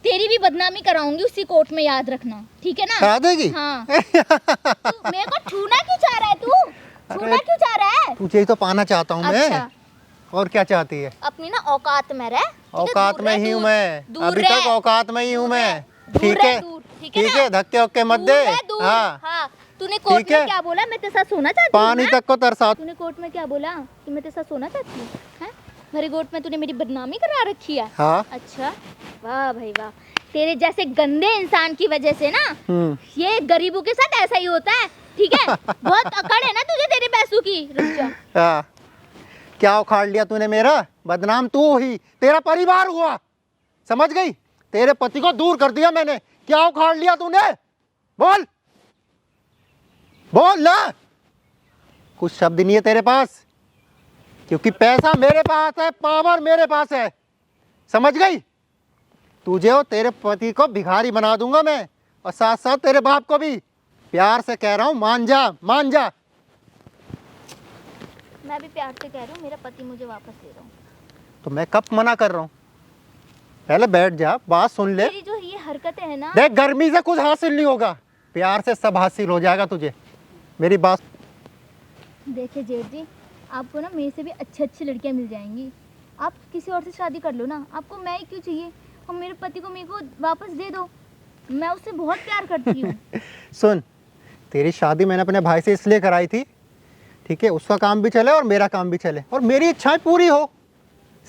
तेरी भी बदनामी कराऊंगी उसी कोर्ट में, याद रखना, ठीक है ना? करा देगी? हाँ। तू मेरे को छूना क्यों चाह रहा है? तू छूना अरे- क्यों चाह रहा है? तुझे ही तो पाना चाहता हूँ मैं। अच्छा, और क्या चाहती है? अपनी ना औकात में रह, ठीक है? औकात दूर में रह, ही हूँ दूर- मैं, दूर अभी रह, तक औकात में ही हूँ दूर मैं। रह, दूर ठीक रह, है, दूर, ठीक ठीक ना? है, धक्के वक्के मत दूर दे। रह, दूर। हाँ, हाँ, तूने कोर्ट ठीक है। में क्या बोला? मैं तेरे साथ सोना चाहती हूँ। पानी हैं? तक को तरसा। तूने कोर्ट में क्या बोला कि मैं तेरे साथ सोना चाहती हूँ? हैं? मेरे कोर्ट में तूने मेरी बदनामी करा रखी है। हाँ। अच्छा, वाह भाई वाह। तेरे जैसे गंदे इंसान की वजह से ना ये गरीबों के साथ ऐसा ही होता है, ठीक है? बहुत अकड़ है ना तुझे तेरे पैसों की। रुक जा। हाँ। क्या उखाड़ लिया तूने मेरा? बदनाम तू ही, तेरा परिवार हुआ, समझ गई? तेरे पति को दूर कर दिया मैंने, क्या उखाड़ लिया तूने? बोल बोल ना। कुछ शब्द नहीं है तेरे पास, क्योंकि पैसा मेरे पास है, पावर मेरे पास है, समझ गई? तुझे और तेरे पति को भिखारी बना दूंगा मैं, और साथ साथ तेरे बाप को भी। प्यार से कह रहा हूँ, मान जा मान जा। मैं भी प्यार से कह रही हूँ, मेरा पति मुझे वापस दे रहा हूँ। तो मैं कब मना कर रहा हूँ? पहले बैठ जा, बात सुन ले। तेरी जो ये हरकतें है ना, देख, गर्मी से कुछ हासिल नहीं होगा, प्यार से सब हासिल हो जाएगा तुझे। मेरी बात देखिए जेठ जी, आपको ना मेरे से भी अच्छी अच्छी लड़कियां मिल जाएंगी। आप किसी और से शादी कर लो ना, आपको मैं ही क्यों चाहिए? और मेरे पति को मेरे को वापस दे दो, मैं उससे बहुत प्यार करती हूँ। सुन, तेरी शादी मैंने अपने भाई से इसलिए कराई थी, ठीक है? उसका काम भी चले और मेरा काम भी चले, और मेरी इच्छाएं पूरी हो,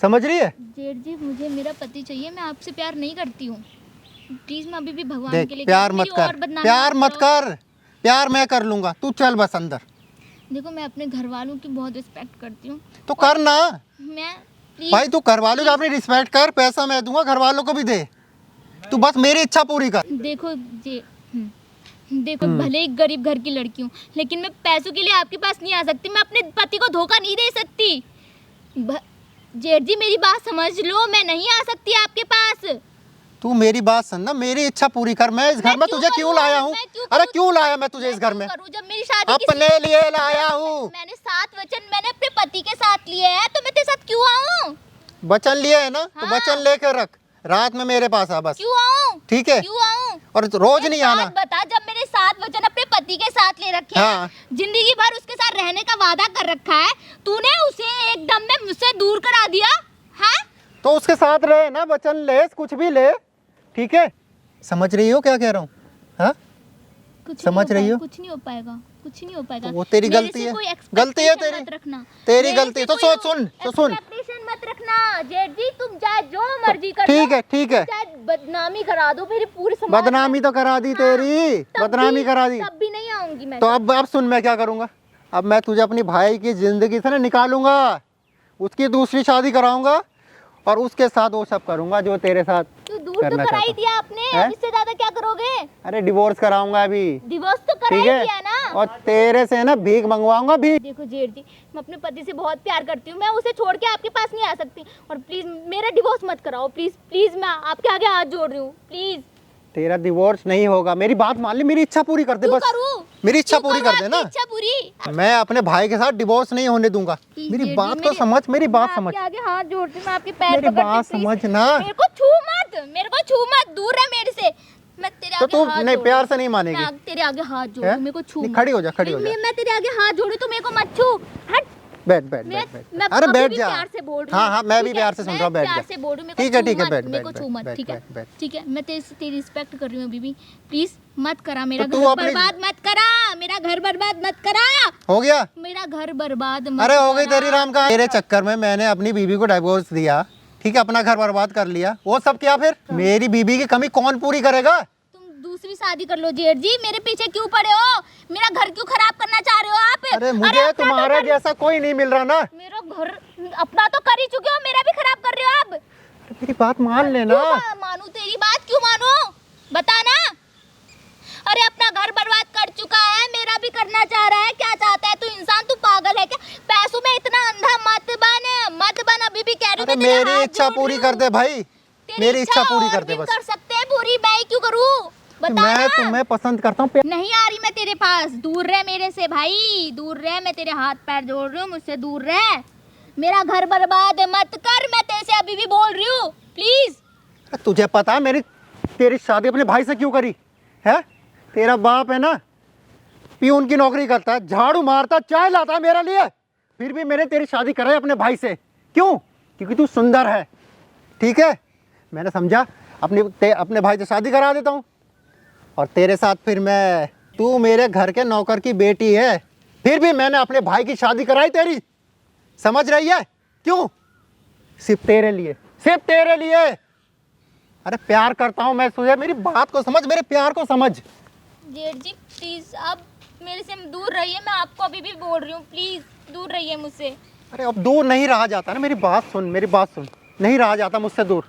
समझ रही है? जेठ जी, मुझे मेरा पति चाहिए, मैं आपसे प्यार नहीं करती हूँ। प्लीज, मैं अभी भी भगवान देख, के लिए प्यार मेरी मत कर, और बदनामी प्यार मत करो। कर, प्यार मैं कर लूंगा, तू चल बस अंदर। देखो, मैं अपने घर वालों की बहुत रिस्पेक्ट करती हूँ। तो कर ना मैं प्लीज भाई, तू घर वालों की अपनी रिस्पेक्ट कर, पैसा मैं दूंगा, घर वालों को भी दे, तू बस मेरी इच्छा पूरी कर। देखो जे देखो, भले ही गरीब घर की लड़की हूँ, लेकिन मैं पैसों के लिए आपके पास नहीं आ सकती। मैं अपने पति को धोखा नहीं दे सकती। जेठ जी, मेरी बात समझ लो, मैं नहीं आ सकती आपके पास। तू मेरी बात सुन ना, मेरी इच्छा पूरी कर। मैं इस घर में तुझे क्यों लाया हूँ? अरे क्यों लाया मैं तुझे इस घर में? जब मेरी शादी अपने लिए लाया हूँ। मैंने 7 वचन मैंने अपने पति के साथ लिए हैं, तो मैं तेरे साथ क्यों आऊँ? वचन लिए है ना, तो हाँ। वचन लेकर रख, रात में मेरे पास आ बस, क्यों आऊँ? ठीक है? क्यों आऊँ? और रोज नहीं आना। बात बता, जब मैंने 7 वचन अपने पति के साथ ले रखे हाँ। हैं, जिंदगी भर उसके साथ रहने का वादा कर रखा है, तूने उसे एकदम में मुझसे दूर करा दिया। हाँ, तो उसके साथ रहे ना, वचन ले, कुछ भी ले, ठीक है? समझ रही हो क्या कह रहा हूँ? हाँ, कुछ समझ नहीं रही हो? कुछ नहीं हो पाएगा, कुछ नहीं हो पाएगा। तो वो तेरी मेरे गलती से है। कोई गलती है expectation तेरी। मत रखना। तेरी मेरे गलती से है। तो कोई सुन। expectation मत रखना जेठ जी, तुम चाहे जो मर्जी कर ठीक लो, है, ठीक है। चाहे बदनामी करा दो मेरी पूरे समाज में। बदनामी तो करा दी तेरी, तब बदनामी भी- करा दी। तब भी नहीं आऊंगी मैं। तो अब सुन, मैं क्या करूँगा? अब मैं तुझे अपनी भाई की जिंदगी से ना निकालूंगा, उसकी दूसरी शादी कराऊंगा, और उसके साथ वो सब करूंगा जो तेरे साथ तो दूर तो करना कराई चाहता दिया आपने, है? अब इससे ज्यादा क्या करोगे? अरे डिवोर्स कराऊंगा अभी, डिवोर्स तो करा ठीक ही है? दिया ना। और तेरे से ना भीख मंगवाऊंगा, भीख। देखो जेठ जी, मैं अपने पति से बहुत प्यार करती हूँ, मैं उसे छोड़ के आपके पास नहीं आ सकती। और प्लीज मेरा डिवोर्स मत कराओ, प्लीज प्लीज, मैं आपके आगे हाथ जोड़ रही हूँ, प्लीज। तेरा डिवोर्स नहीं होगा, मेरी बात मान ले, मेरी इच्छा पूरी कर दे क्यों बस। करूँ? मेरी इच्छा क्यों पूरी करूँ कर दे ना। आपकी इच्छा पूरी? मैं अपने भाई के साथ डिवोर्स नहीं होने दूंगा। प्लीज मेरी जेठ जी, बात को समझ, मेरी बात मैं समझ, आपके आगे हाथ जोड़ती हूँ, मैं आपके पैर मेरी पकड़ती हूँ, बात प्लीज। समझ ना। मेरे को छू मत, मेरे को छू मत, दूर रह मेरे से। मैं तेरे तो आगे तू हाथ नहीं, जोड़ प्यार रही से नहीं हूँ। मानेगी? मैं तेरे आगे हाथ जोड़ हैं? रही हूँ, मेरे को छू नहीं, मत। खड़ी हो जा, खड़ी हो जा। मैं तेरे आगे हाथ जोड़ू तो मेरे को मत छू, हट। बैठ बैठ मैं बैठ मैं बैठ। अरे अभी बैठ भी जा। प्यार से बोल रही हूँ। हाँ हाँ, मैं भी ठीक है? प्यार से सुन रहा हूँ, बैठ मैं जा। प्यार से बोल रही हूँ, मेरे को ठीक है, छू ठीक है, मत, बैठ मेरे को बैठ छू मत, बैठ ठीक है? बैठ बैठ। ठीक है, मैं तेरी रिस्पेक्ट कर रही हूँ अभी भी, प्लीज मत करा मेरा तो तू घर अपनी- बर्बाद मत करा, मेरा घर बर्बाद मत करा, हो गया? मेरा घर बर्बाद मत अरे हो गई करा। तेरी राम का। मेरे चक्कर में मैंने अपनी बीवी को डिवोर्स दिया, ठीक है? अपना घर बर्बाद कर लिया, वो सब क्या? फिर मेरी बीवी की कमी कौन पूरी करेगा? तुम दूसरी शादी कर लो जेठ जी, मेरे पीछे क्यों पड़े हो? मेरा घर क्यों खराब करना चाह रहे हो आप? अरे मुझे अपना तो तुम्हारे कर- जैसा कोई नहीं मिल रहा ना। मेरा घर अपना तो कर ही चुके हो, मेरा भी खराब कर रहे हो आप। मेरी बात मान लेना। क्यों मानू तेरी बात, क्यों मानू? बता ना। अरे अपना घर बर्बाद कर चुका है, मेरा भी करना चाह रहा है, क्या चाहता है तू? इंसान तू पागल है क्या? पैसों में इतना अंधा मत बन, अभी भी कह रही हूँ। अरे मैं तेरे मेरी हाथ इच्छा जोड़ पूरी रही कर हूँ। दे भाई, तेरी मेरी इच्छा पूरी और कर दे भी बस। कर सकते हैं पूरी, मैं क्यों करूँ? बता मैं ना। तुम्हें पसंद करता हूँ। नहीं आ रही मैं तेरे पास, दूर रह मेरे से भाई, दूर रह, मैं तेरे हाथ पैर जोड़ रही हूँ, मुझसे दूर रह। मेरा घर बर्बाद मत कर, मैं तेरे से अभी भी बोल रही हूँ, प्लीज। तुझे पता है मेरी तेरी शादी अपने भाई से क्यों करी है? तेरा बाप है ना, पियून की नौकरी करता है, झाड़ू मारता, चाय लाता है मेरे लिए, फिर भी मैंने तेरी शादी कराई अपने भाई से। क्यों? क्योंकि तू सुंदर है, ठीक है? मैंने समझा अपने भाई से शादी करा देता हूँ, और तेरे साथ फिर मैं तू मेरे घर के नौकर की बेटी है, फिर भी मैंने अपने भाई की शादी कराई तेरी, समझ रही है? क्यों? सिर्फ तेरे लिए, सिर्फ तेरे लिए। अरे प्यार करता हूँ मैं तुझे, मेरी बात को समझ, मेरे प्यार को समझ। जेठ जी प्लीज आप मेरे से दूर रहिए, मैं आपको अभी भी बोल रही हूँ, प्लीज दूर रहिए मुझसे। अरे अब दूर नहीं रहा जाता ना, मेरी बात सुन, मेरी बात सुन, नहीं रहा जाता मुझसे दूर।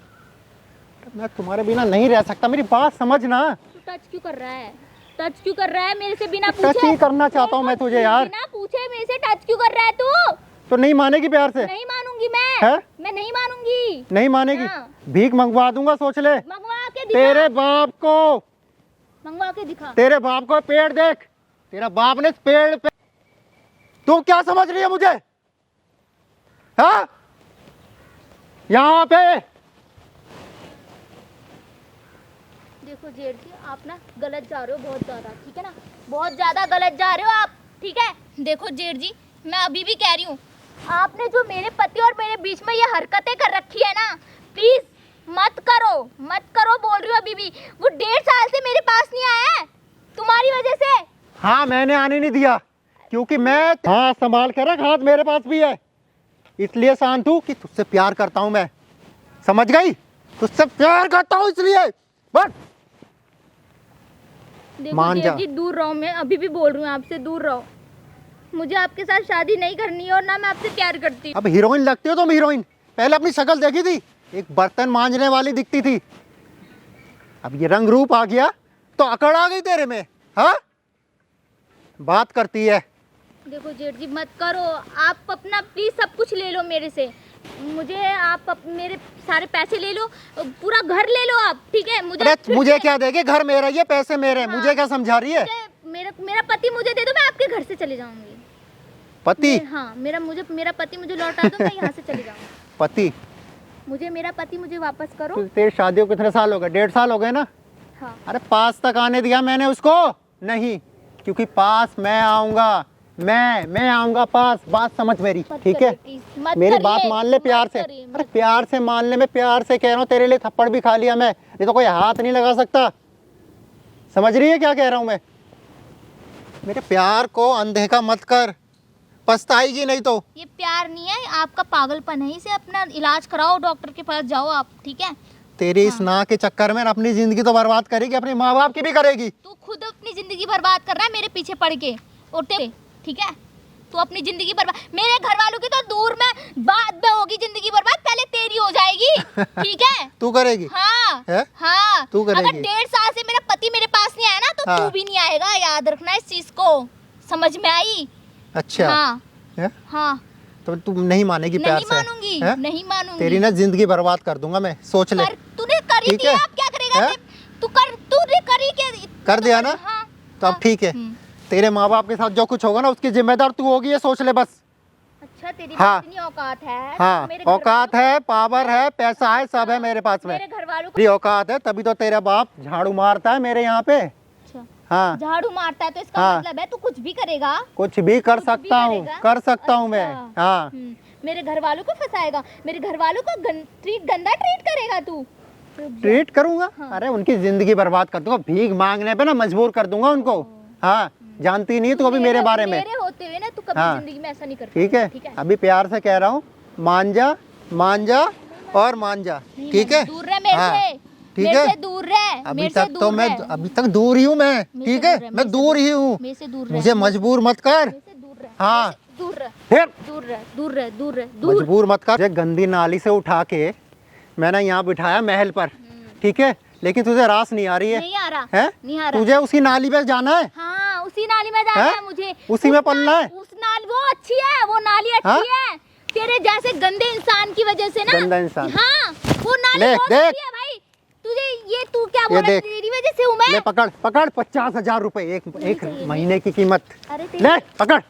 मैं तुम्हारे बिना नहीं रह सकता, मेरी बात समझ ना। तू टच क्यों कर रहा है? टच क्यों कर रहा है मेरे से बिना टच पूछे? ही करना चाहता हूँ मैं तुझे यार। बिना पूछे मेरे से टच क्यों कर रहा है तू? तो नहीं मानेगी प्यार से? नहीं मानूंगी मैं। है? मैं नहीं मानूंगी। नहीं मानेगी? हाँ। भीख मंगवा दूंगा, सोच ले। मंगवा के दिखा। तेरे बाप को, मंगवा के दिखा। तेरे बाप को पेड़ देख, तेरा बाप ने पेड़ पे, तू क्या समझ रही है मुझे? हाँ, यहाँ पे देखो जेठ जी आप ना गलत जा रहे हो बहुत ज्यादा, ठीक है ना? बहुत ज्यादा गलत जा रहे हो आप, ठीक है? देखो जेठ जी मैं अभी भी कह रही हूँ, आपने जो मेरे पति और मेरे बीच में ये हरकतें कर रखी है ना, प्लीज मत करो, मत करो बोल रही हूँ अभी भी। वो 1.5 साल से मेरे पास नहीं आया है तुम्हारी वजह से। हाँ, मैंने आने नहीं दिया क्योंकि मैं, हाँ संभाल कर रख, हाथ मेरे पास भी है, इसलिए शांत हूँ कि तुझसे प्यार करता हूँ मैं, समझ गई? तुझसे प्यार करता हूँ इसलिए बस। देखो मान जा। जेठ जी दूर रहो, मैं अभी भी बोल रही हूँ आपसे दूर रहो। मुझे आपके साथ शादी नहीं करनी है और ना मैं आपसे प्यार करती हूँ। अब हीरोइन लगती हो तुम, हीरोइन। पहले अपनी शक्ल देखी थी, एक बर्तन मांजने वाली दिखती थी, अब ये रंग रूप आ गया तो अकड़ आ गई तेरे में। हाँ, बात करती है। देखो जेठ जी मत करो, आप अपना प्लीज सब कुछ ले लो मेरे से, मुझे आप मेरे सारे पैसे ले लो, पूरा घर ले लो आप, ठीक है? अरे मुझे क्या देगे, घर मेरा, ये पैसे मेरे, मुझे क्या समझा रही है? मेरा पति मुझे दे दो, मैं आपके घर से चले जाऊंगी। पति? हाँ, मेरा पति मुझे लौटा दो, मैं यहाँ से चले जाऊंगी। पति? मेरा पति मुझे वापस करो। तेरी शादी को कितने साल हो गए? 1.5 साल हो गए ना? हाँ। अरे पास तक आने दिया मैंने उसको नहीं, क्योंकि पास मैं आऊंगा, मैं आऊंगा पास, बात समझ मेरी, ठीक है? मेरी बात मान ले प्यार से। अरे प्यार से मान ले, मैं प्यार से कह रहा हूँ, तेरे लिए थप्पड़ भी खा लिया मैं, ये तो कोई हाथ नहीं लगा सकता, समझ रही है क्या कह रहा हूँ मैं? मेरे प्यार को अनदेखा मत कर, पछताएगी नहीं तो। ये प्यार नहीं है, आपका पागलपन है, इसे अपना इलाज कराओ, डॉक्टर के पास जाओ आप, ठीक है? तेरी इस ना के चक्कर में अपनी जिंदगी तो बर्बाद करेगी, अपने माँ बाप की भी करेगी। तू खुद अपनी जिंदगी बर्बाद कर रहा है मेरे पीछे पड़ के, उठे, ठीक है? तू अपनी जिंदगी बर्बाद, मेरे घर वालों की तो दूर में, बाद में होगी जिंदगी बर्बाद, पहले तेरी हो जाएगी, ठीक है? तू करेगी? हाँ है? हाँ। तू करेगी? अगर 1.5 साल से मेरा पति मेरे पास नहीं आया ना, तो हाँ। तू भी नहीं आएगा, याद रखना इस चीज को, समझ में आई? अच्छा। हाँ है? हाँ। तो तू नहीं मानेगी प्यार नहीं से? मानूंगी, है? नहीं मानूंगी। तेरी ना जिंदगी बर्बाद कर दूंगा मैं, सोच ले। तूने करी ठीक थी, है? अब क्या करेगा? है? तूने करी क्या? कर दिया ना? हाँ। तो अब ठीक है, तेरे माँ बाप के साथ जो कुछ होगा ना उसकी जिम्मेदार तू होगी, ये सोच ले बस। अच्छा तेरी हाँ। इतनी औकात है? हाँ, मेरे घर औकात वालों है, पावर है, पैसा है, सब है मेरे पास में। मेरे घर वालों को तेरी औकात है तभी तो तेरा बाप झाड़ू मारता है मेरे यहाँ पे। अच्छा, हाँ, झाड़ू मारता है तो इसका हाँ। मतलब है तू कुछ भी करेगा? कुछ भी कर कुछ भी सकता हूँ, करेगा? कर सकता हूँ मैं। अच्छा। हाँ, मेरे घर वालों को फंसाएगा, मेरे घर वालों को गंदा ट्रीट करेगा तू? ट्रीट करूंगा? अरे उनकी जिंदगी बर्बाद कर दूंगा, भीख मांगने पे ना मजबूर कर दूंगा उनको। हाँ, जानती नहीं तू अभी मेरे बारे में। मेरे होते हुए ना तू कभी हाँ। जिंदगी में ऐसा नहीं करता। ठीक है, ठीक है? अभी प्यार से कह रहा हूँ, मान जा, मान जा और मान जा, ठीक है? दूर रह मेरे हाँ, से, ठीक मेरे है? से दूर रह, अभी मेरे से तक तो दूर मैं, रह। अभी तक दूर ही हूँ मैं, मेरे ठीक से है? दूर रह, मैं दूर ही हूँ, मेरे से दूर रह, मुझे मजबूर मत कर। मेरे से दूर रह, हाँ। मेरे से दूर रह, फिर दूर रह, दूर रह, दूर रह, दूर। मजबूर मत कर। मुझे गंदी नाली से उठा के मैंने यहाँ बिठाया महल पर, ठीक है? लेकिन तुझे रास नहीं आ रही है? नहीं आ रहा, है? नहीं आ रहा। तुझे उसी नाली पे जाना है? हाँ, उसी नाली में जाना हैं? है मुझे। उसी में उस पलना नाली- है? उस नाली वो अच्छी है, वो नाली अच्छी हाँ? है। तेरे जैसे गंदे इंसान की वजह से ना। गंदा इंसान? हाँ, वो नाली ले, बहुत देख। अच्छी है भाई। तुझे ये तू क्या बोल रहा है? देख। तेरी वजह से हूँ मैं। ले पकड़, पकड़ 50,000 रुपए एक चाहिए, महीने की कीमत। अरे तेरी ले पकड़,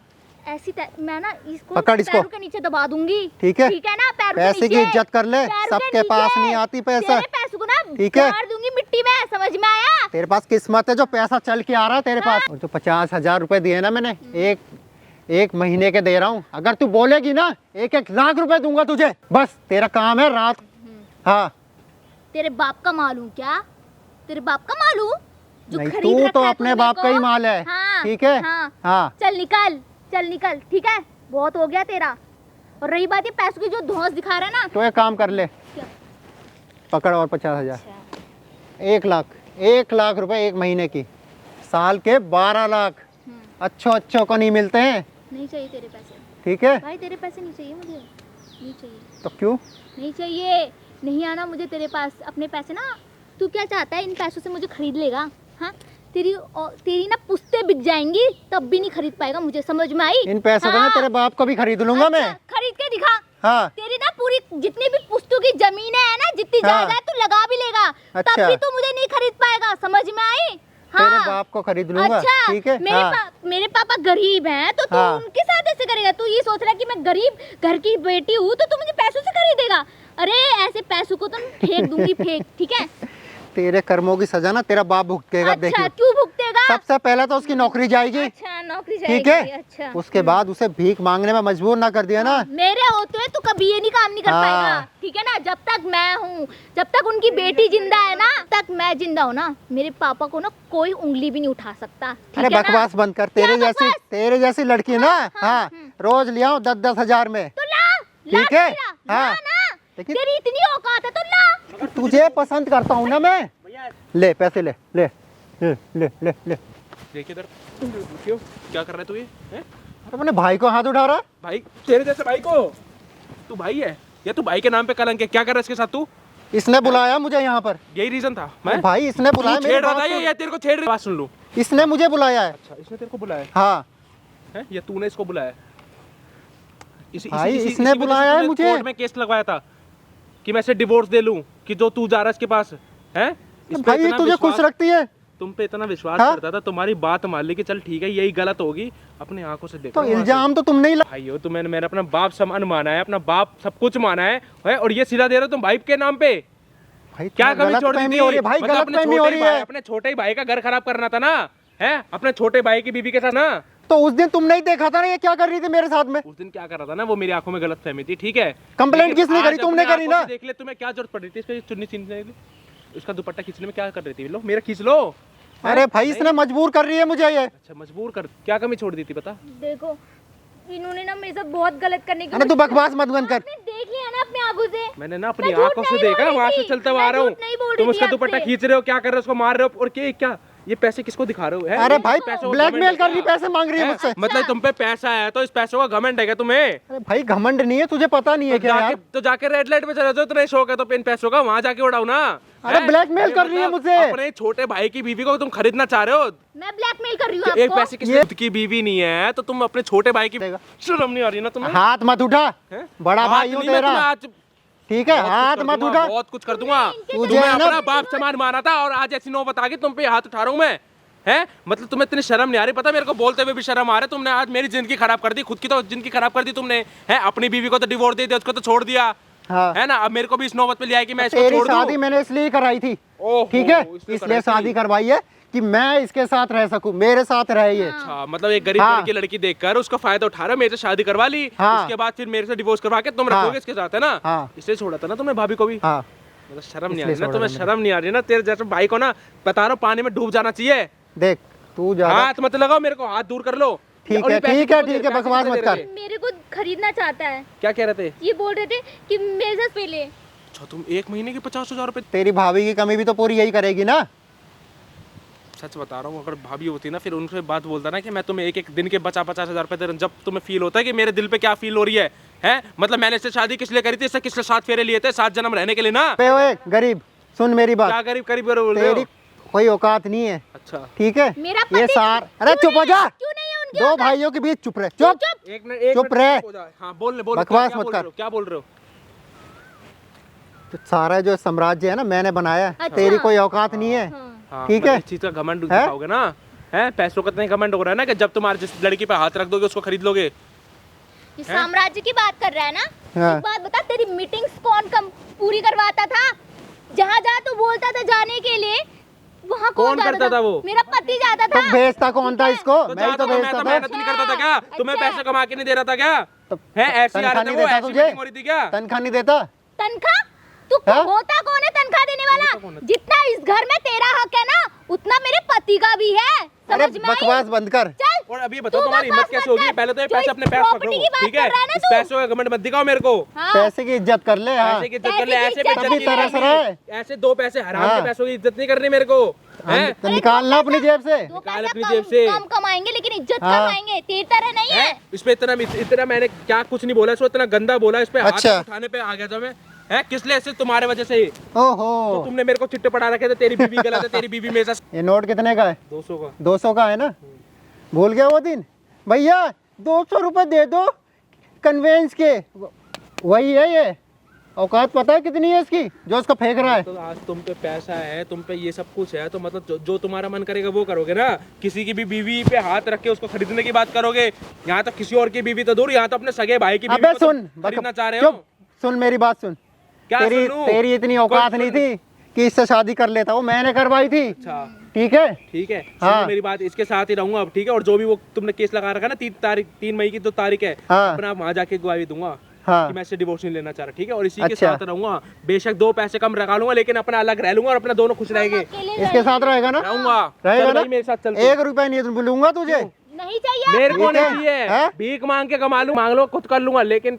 मैं ना इसको पकड़ इसको। पैरों के नीचे दबा दूंगी। ठीक है? ठीक है ना? पैरों पैसे के की नीचे। इज्जत कर ले, पैरों के सबके पास नीचे। नहीं आती पैसा। तेरे पैसों को ना ठीक है? गाड़ दूंगी मिट्टी में, समझ में आया? तेरे पास किस्मत है जो पैसा चल के आ रहा है तेरे पास। और जो 50,000 रुपए दिए ना मैंने, एक महीने के दे रहा हूँ, अगर तू बोलेगी ना 1-1 लाख रुपए दूंगा तुझे, बस तेरा काम है रात। हाँ, तेरे बाप का मालूम क्या? तेरे बाप का मालूम? जो नहीं, खरीद तू रखा तो है अपने तूने बाप को। का ही माल है, हाँ, ठीक है? हाँ, हाँ। चल निकल, ठीक है, बहुत हो गया तेरा। और रही बात ये पैसों की जो धौंस दिखा रहा है ना, तो एक काम कर ले, क्या? पकड़ और 50,000। अच्छा, 1 लाख रुपए 1 महीने की, साल के 12 लाख। अच्छों को नहीं मिलते हैं, नहीं चाहिए तेरे पैसे ठीक है? भाई, तेरे पैसे नहीं चाहिए मुझे, नहीं चाहिए, तो क्यों? नहीं चाहिए, नहीं आना मुझे तेरे पास अपने पैसे ना। तू क्या चाहता है, इन पैसों से मुझे खरीद लेगा? हाँ, तेरी ना पुश्ते बिक जाएंगी तब भी नहीं खरीद पाएगा मुझे, समझ में आई? इन पैसों को ना हाँ। तेरे बाप को भी खरीद लूंगा मैं। अच्छा, खरीद के दिखा। हाँ। तेरी ना पूरी जितनी भी पुश्तों की जमीनें है ना, जितनी हाँ। जायदाद तू लगा भी लेगा, तब अच्छा। भी तू मुझे नहीं खरीद पाएगा, समझ में आई? तेरे बाप को खरीद लूंगा, अच्छा, ठीक है? हाँ। मेरे पापा गरीब हैं तो तू हाँ। उनके साथ ऐसे करेगा? तू ये सोच रहा है कि मैं गरीब घर की बेटी हूँ तो तू मुझे पैसों से खरीदेगा? अरे ऐसे पैसों को तो मैं फेंक दूंगी, फेंक, ठीक है? तेरे कर्मों की सजा ना तेरा बाप भुगतेगा, अच्छा, देखियो। क्यों भुगतेगा? सबसे पहले तो उसकी नौकरी जाएगी, अच्छा, नौकरी जाएगी, ठीक है? अच्छा। उसके बाद उसे भीख मांगने में मजबूर ना कर दिया ना। मेरे होते हुए तू कभी ये नहीं काम नहीं कर हाँ। पाएगा, ठीक है ना? जब तक मैं हूँ, जब तक उनकी बेटी जिंदा है ना, तक मैं जिंदा हूँ ना, मेरे पापा को ना कोई उंगली भी नहीं उठा सकता, ठीक अरे है ना? बकवास बंद कर, क्या बकवास? तेरे जैसी लड़की ना, हाँ, रोज ले आओ 10-10 हजार में, तो ला ठीक है? ला हाँ। ना, लेकिन तेरी इतनी औकात है तो ला। तुझे पसंद करता हूँ ना मैं। ले पैसे ले ले ले ले ले ले। देखिए इधर, क्यों क्या कर रहा है तू ये हैं? अरे अपने भाई को हाथ उठा रहा है। भाई तेरे जैसे भाई को, तू भाई है या तू भाई के नाम पे कलंक है? क्या कर रहा है इसके साथ तू? इसने बुलाया मुझे यहाँ पर। यही रीजन था? अरे मैं भाई इसने बुलाया, तू मेरी छेड़ रहा बात था सुन। या तेरे को छेड़ रही? बात सुन लूं। इसने मुझे बुलाया है। अच्छा, इसने तेरे को बुलाया हाँ है या तूने इसको बुलाया? भाई, इसने बुलाया है मुझे। कोर्ट में केस लगवाया था कि मैं इसे डिवोर्स दे लूं, कि जो तू जा रहा है इसके पास है। इस पे भाई ये इतना तुझे खुश विश्वास- रखती है तुम पे इतना विश्वास हाँ? करता था, तुम्हारी बात मान ली कि चल ठीक है यही गलत होगी, अपने आंखों से देखो। तो इल्जाम तो तुमने ही भाई हो तुम, मैंने अपना बाप समान माना है, अपना बाप सब कुछ माना है, और ये सिला दे रहे हो तुम भाई के नाम पे। भाई क्या कमी छोड़ दी गलतफहमी थी? हो रही है भाई, मतलब गलतफहमी हो रही है। अपने छोटे भाई का घर खराब करना था ना, है अपने छोटे भाई की बीवी के साथ ना। तो उस दिन तुमने ही देखा था ना ये क्या कर रही थी मेरे साथ में। उस दिन क्या कर रहा था ना, वो मेरी आंखों में गलत फहमी थी, ठीक है? कंप्लेंट लेकिन किसने आज करी? तुमने अपने करी आंखों ना। से देख ले, तुम्हें क्या जरूरत पड़ रही थी इसका चुन्नी खींचने की? उसका दुपट्टा खींचने में क्या कर रही थी? लो मेरा खींच लो। अरे भाई इसने मजबूर कर रही है मुझे ये। अच्छा, मजबूर कर, क्या कमी छोड़ दी थी बता? देखो, इन्होंने ना मेरे साथ बहुत गलत करने की अरे तू बकवास मत बंद कर। आपने देख लिया ना अपनी आंखों से। मैंने ना अपनी मैं झूठ आंखों से नहीं देखा, बोल रही वहां से थी। चलता हुआ आ मैं रहा हूँ। झूठ नहीं बोल रही तुम थी उसका दुपट्टा आपसे। खींच रहे हो, क्या कर रहे हो? उसको मार रहे हो, और क्या ये पैसे किसको दिखा रहे हो? हैं? अरे भाई पैसों का ब्लैकमेल घमंड कर है रही, क्या? पैसे मांग रही है मुझसे। मतलब तुम पे पैसा है तो इस पैसों का घमंड है क्या तुम्हें? अरे भाई घमंड नहीं है, तुझे पता नहीं है क्या यार? तो जाके रेड लाइट पे चले जाओ, इतना शौक है तो इन पैसों का वहां जाके उड़ाओ ना। अरे हैं? ब्लैकमेल कर रही है मतलब मुझे। अपने छोटे भाई की बीवी को तुम खरीदना चाह रहे हो? मैं ब्लैकमेल कर रही हूँ एक आपको। पैसे की खुद की बीवी नहीं है तो तुम अपने छोटे भाई की शर्म नहीं आ रही ना तुम्हें? हाथ मत उठा, हैं? बड़ा हाथ भाई हूँ नहीं, मैं तेरा, तुम्हें आज ठीक है? बहुत हाथ कुछ कर मत दूंगा, उठा। बहुत कुछ कर दूंगा। तुझे तुम्हें है ना- अपना बाप समान माना था और आज ऐसी नौबत आ गई तुम पे हाथ उठा रहा हूं मैं, है? मतलब तुम्हें इतनी शर्म नहीं आ रही? पता मेरे को बोलते हुए भी शर्म आ रहा है। तुमने आज मेरी जिंदगी खराब कर दी, खुद की तो जिंदगी खराब कर दी तुमने, है? अपनी बीवी को तो डिवोर्स दे दिया, उसको तो छोड़ दिया, हाँ। है ना? अब मेरे को भी इस नौबत पे लिया है कि मैं इसको तेरी छोड़ शादी दूं। मैंने इसलिए कराई थी, ओहो, ठीक है? इसलिए इसलिए कराई शादी थी। करवाई है कि मैं इसके साथ रह सकूं, मेरे साथ रहे ये। अच्छा, मतलब एक गरीब हाँ। लड़की देखकर उसका फायदा उठा रहा, मेरे से शादी करवा ली, हाँ। उसके बाद फिर मेरे से डिवोर्स करवा के तुम हाँ। रखोगे इसके साथ, है ना? हाँ। इसलिए छोड़ा था ना तुमने भाभी को भी। हाँ मतलब शर्म नहीं आ इसलिए रही ना छोड़ा तुम्हें? था शर्म नहीं आ रही ना? तेरे जैसे भाई को ना बता रहा हूं पानी में डूब जाना चाहिए। देख तू ज्यादा हाथ मत लगाओ मेरे को, हाथ दूर कर लो। ठीक और ये है, पैसे ठीक है, किसको दे ठीक रहे? है, बकवास पैसे मत किसको दे कर। रहे? मेरे को खरीदना चाहता है। क्या कह रहे थे? ये बोल रहे थे कि मेरे साथ पहले। अच्छा, तुम एक महीने के 50,000 रुपए? तेरी भाभी की कमी भी तो पूरी यही करेगी ना। सच बता रहा हूँ, अगर भाभी होती ना फिर उनसे बात बोलता ना कि मैं तुम्हें एक एक दिन के 50,000 रुपए दे रहा हूं, जब तुम्हें फील होता है कि मेरे दिल पे क्या फील हो रही है, हैं? मतलब मैंने इससे शादी किस लिए करी थी? इससे किसने 7 फेरे लिए थे? 7 जन्म रहने के लिए ना। बे ओए गरीब, सुन मेरी बात, क्या करीब करीब बोल रहे हो? तेरी कोई औकात नहीं है, अच्छा, ठीक है? मेरा ये पति सार, अरे चुप हो जा। क्यों नहीं है उनकी दो औकात? भाइयों के बीच चुप रहे, चुप। एक मिनट चुप रहे। हो जाए। हाँ बोल बोल, बकवास क्या मत बोल कर। रहे हो? क्या बोल रहे हो? तो सारा जो साम्राज्य है ना मैंने बनाया है, अच्छा। तेरी कोई औकात नहीं है, हाँ, ठीक मतलब है? इस चीज का घमंड दिखाओगे ना, है? पैसों का इतना घमंड हो रहा है ना कि जब तुम्हारे जिस लड़की पे हाथ रख दोगे उसको खरीद लोगे। ये साम्राज्य की बात कर रहा है ना? हाँ। एक बात बता, तेरी मीटिंग्स कौन कम पूरी करवाता था? जहाँ जहाँ तू बोलता था जाने के लिए, वहाँ कौन जाता करता था वो? मेरा पति जाता तो था। भेजता कौन था इसको? तो मैं ही जा तो तो मैं भेजता तो था। मेहनत नहीं करता था क्या? तुम्हें अच्छा। पैसे कमा के नहीं दे रहा था क्या? तो है ऐसी आ तनख्वाह रहे नहीं थे वो, देता ऐसी तुझे? मीटिंग हो रही थी क्या? तनख्वाह नहीं देता? तनख्वाह? तू हाँ? होता कौन है तनख्वाह देने वाला? कौन है? जितना इस घर में तेरा हक है ना, उतना मेरे पति पति का भी है, अरे समझ में आई? बकवास बंद कर। चल और अभी बताओ तू तुम्हारी हिम्मत बकवास कैसे मत होगी? कर। पहले तो ये जो पैसे इस अपने पैसे प्रॉपर्टी पकड़ो, की बात ठीक है? कर रहा है ना इस तू। पैसों का घमंड मत दिखाओ मेरे को। हाँ। पैसे की इज्जत कर ले। हाँ ऐसे की इज्जत कर ले, पैसे ऐसे की पे इज्जत इज्जत अभी की तरस नहीं। रहा है। ऐसे दो पैसे हराम हाँ। के पैसों की इज्जत नहीं करनी मेरे को, हैं? तो निकालना अपनी जेब से। दो निकाल पैसा अपनी कम जेब से। कम कमाएंगे लेकिन इज्जत हाँ। कमाएंगे, तेरी तरह नहीं है। इस पे इतना मैंने क्या कुछ नहीं बोला, इसको इतना गंदा बोला, इस पे हाथ अच्छा। उठाने पे आ गया था मैं। है किस लिए? सिर्फ तुम्हारे वजह से ही। तो ओहो, तुमने मेरे को चिट्टे पढ़ा रखे थे, तेरी बीवी गलत है, तेरी बीवी मेरे साथ। ये नोट कितने का है? 200 का। 200 का है ना? भूल गया वो दिन? भैया 200 रुपए दे दो कन्वेंस के। वही है ये। औकात पता है कितनी है इसकी जो इसको फेंक रहा है? तो आज तुम पे पैसा है, तुम पे ये सब कुछ है, तो मतलब जो तुम्हारा मन करेगा वो करोगे ना। किसी की भी बीवी पे हाथ रख के उसको खरीदने की बात करोगे। यहाँ तो किसी और की बीवी तो दूर, यहाँ तो अपने सगे भाई की बीवी अबे को तो सुन, खरीदना चाह रहे हो। चुप, सुन मेरी बात सुन। क्या तेरी सुनूं? तेरी इतनी औकात नहीं थी कि इससे शादी कर लेता। वो मैंने करवाई थी। अच्छा ठीक है? ठीक है, हाँ। सुनो मेरी बात, इसके साथ ही रहूंगा अब, ठीक है? और जो भी वो तुमने केस लगा रखा है ना 3 मई की तो तारीख है, हाँ। अपना वहाँ जाके गवाही दूंगा हाँ। कि मैं इससे डिवोर्स नहीं लेना चाह रहा, ठीक है? और इसी के अच्छा। साथ रहूंगा। बेशक 2 पैसे कम लगा लूंगा, लेकिन अपना अलग रह लूंगा और अपना दोनों खुश रहेंगे। अकेले इसके साथ रहेगा ना? रहूंगा। रहेगा चल ना? भाई मेरे साथ चल तू। 1 रुपया नहीं लूंगा तुझे। नहीं चाहिए। मेरे को ठीक नहीं है? चाहिए, हाँ? भीख मांग के कमा लूं, मांग लो खुद कर लूंगा, लेकिन